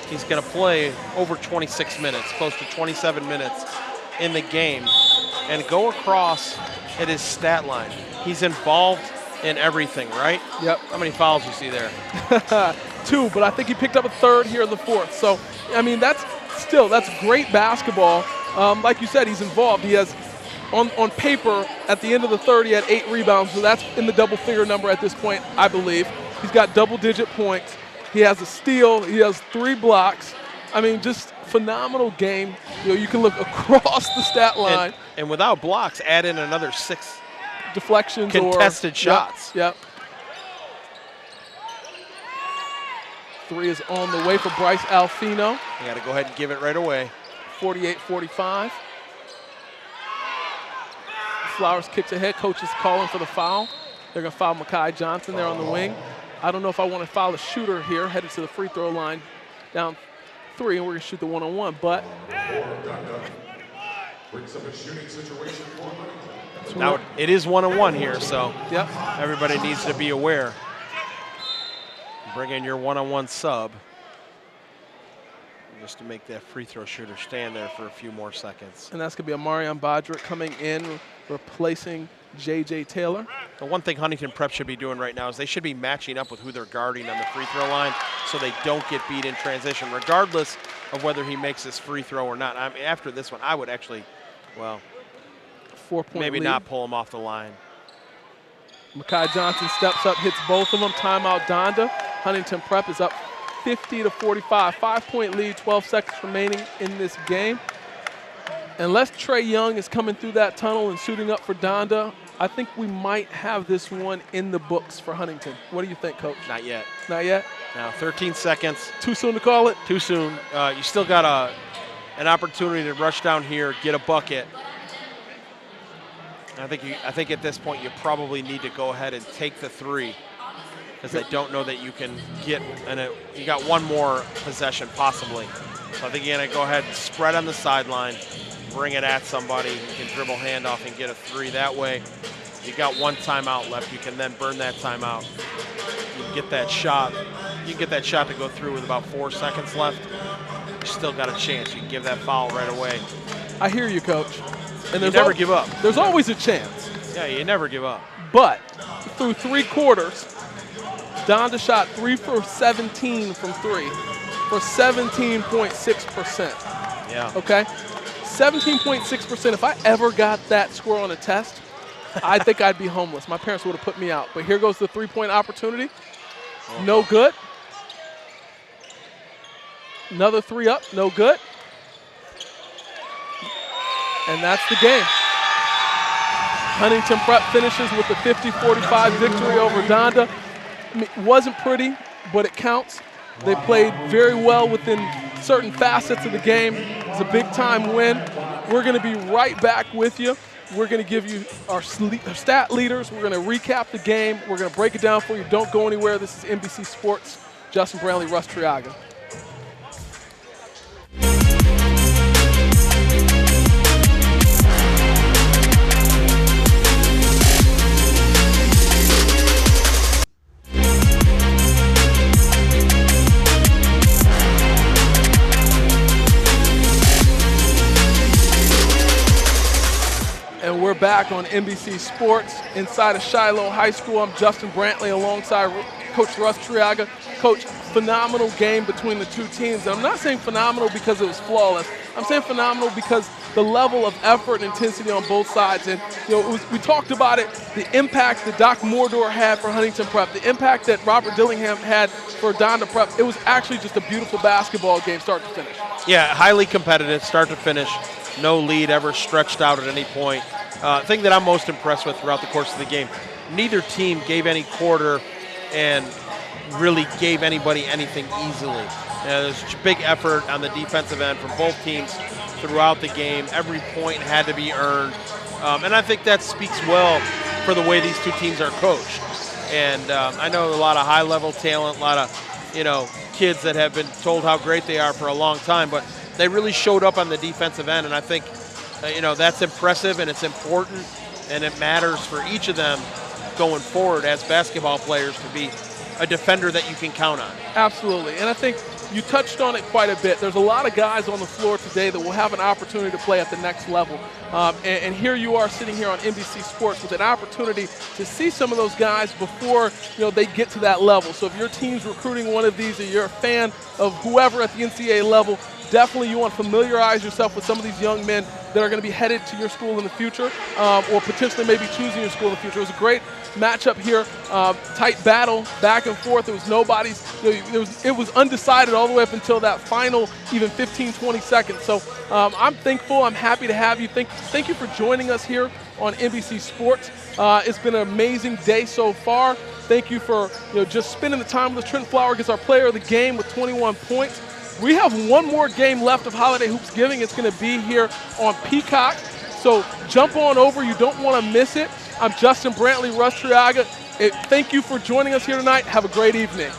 he's going to play over 26 minutes, close to 27 minutes in the game, and go across at his stat line. He's involved in everything, right? Yep. How many fouls you see there? 2, but I think he picked up a 3rd here in the 4th. So, I mean, that's great basketball. Like you said, he's involved. He has, on paper, at the end of the 3rd, he had 8 rebounds. So that's in the double-figure number at this point, I believe. He's got double-digit points. He has a steal. He has 3 blocks. I mean, just phenomenal game. You know, you can look across the stat line. And without blocks, add in another 6 deflections contested shots. Yep. 3 is on the way for Bryce Alfino. You got to go ahead and give it right away. 48-45. Flowers kicks ahead. Coach is calling for the foul. They're going to foul Mekhi Johnson there on the wing. I don't know if I want to foul a shooter here, headed to the free throw line, down 3, and we're going to shoot the one-on-one. But now it is one-on-one here, so yep. Everybody needs to be aware. Bring in your one-on-one sub just to make that free throw shooter stand there for a few more seconds. And that's going to be Amarian Bodrick coming in, replacing J.J. Taylor. The one thing Huntington Prep should be doing right now is they should be matching up with who they're guarding on the free throw line so they don't get beat in transition, regardless of whether he makes this free throw or not. I mean, after this one, I would actually, well, 4-point maybe lead. not pull him off the line. Mekhi Johnson steps up, hits both of them. Timeout Donda. Huntington Prep is up 50-45. 5-point lead, 12 seconds remaining in this game. Unless Trey Young is coming through that tunnel and suiting up for Donda, I think we might have this one in the books for Huntington. What do you think, Coach? Not yet. Not yet? Now, 13 seconds. Too soon to call it? Too soon. You still got an opportunity to rush down here, get a bucket. I think at this point you probably need to go ahead and take the 3 because I don't know that you can get, and you got one more possession possibly. So I think you're going to go ahead and spread on the sideline, bring it at somebody who can dribble handoff and get a 3 that way. You got 1 timeout left. You can then burn that timeout. You can get that shot. You can get that shot to go through with about 4 seconds left. You still got a chance. You can give that foul right away. I hear you, Coach. And you never give up. There's always a chance. Yeah, you never give up. But through 3 quarters, Donda shot 3 for 17 from 3 for 17.6%. Yeah. Okay? 17.6%. If I ever got that score on a test, I think I'd be homeless. My parents would have put me out. But here goes the 3-point opportunity. No good. Another 3 up. No good. And that's the game. Huntington Prep finishes with a 50-45 victory over Donda. It wasn't pretty, but it counts. They played very well within certain facets of the game. It's a big-time win. We're going to be right back with you. We're going to give you our stat leaders. We're going to recap the game. We're going to break it down for you. Don't go anywhere. This is NBC Sports. Justin Brantley, Russ Triaga. And we're back on NBC Sports inside of Shiloh High School. I'm Justin Brantley alongside Coach Russ Triaga. Coach, phenomenal game between the 2 teams. And I'm not saying phenomenal because it was flawless. I'm saying phenomenal because the level of effort and intensity on both sides. And we talked about it, the impact that Doc Mordor had for Huntington Prep, the impact that Robert Dillingham had for Donda Prep. It was actually just a beautiful basketball game start to finish. Yeah, highly competitive, start to finish. No lead ever stretched out at any point. Thing that I'm most impressed with throughout the course of the game, neither team gave any quarter and really gave anybody anything easily. There's a big effort on the defensive end from both teams throughout the game. Every point had to be earned. And I think that speaks well for the way these two teams are coached. And I know a lot of high-level talent, a lot of, kids that have been told how great they are for a long time, but they really showed up on the defensive end, and I think, that's impressive and it's important, and it matters for each of them going forward as basketball players to be a defender that you can count on. Absolutely, and I think you touched on it quite a bit. There's a lot of guys on the floor today that will have an opportunity to play at the next level. And here you are sitting here on NBC Sports with an opportunity to see some of those guys before they get to that level. So if your team's recruiting one of these or you're a fan of whoever at the NCAA level, definitely you want to familiarize yourself with some of these young men that are going to be headed to your school in the future or potentially maybe choosing your school in the future. It was a great matchup here, tight battle, back and forth. It was nobody's, it was undecided all the way up until that final even 15, 20 seconds. So I'm thankful. I'm happy to have you. Thank you for joining us here on NBC Sports. It's been an amazing day so far. Thank you for just spending the time with us. Trent Flower gets our player of the game with 21 points. We have one more game left of Holiday Hoopsgiving. It's going to be here on Peacock. So jump on over. You don't want to miss it. I'm Justin Brantley, Russ Triaga. Thank you for joining us here tonight. Have a great evening.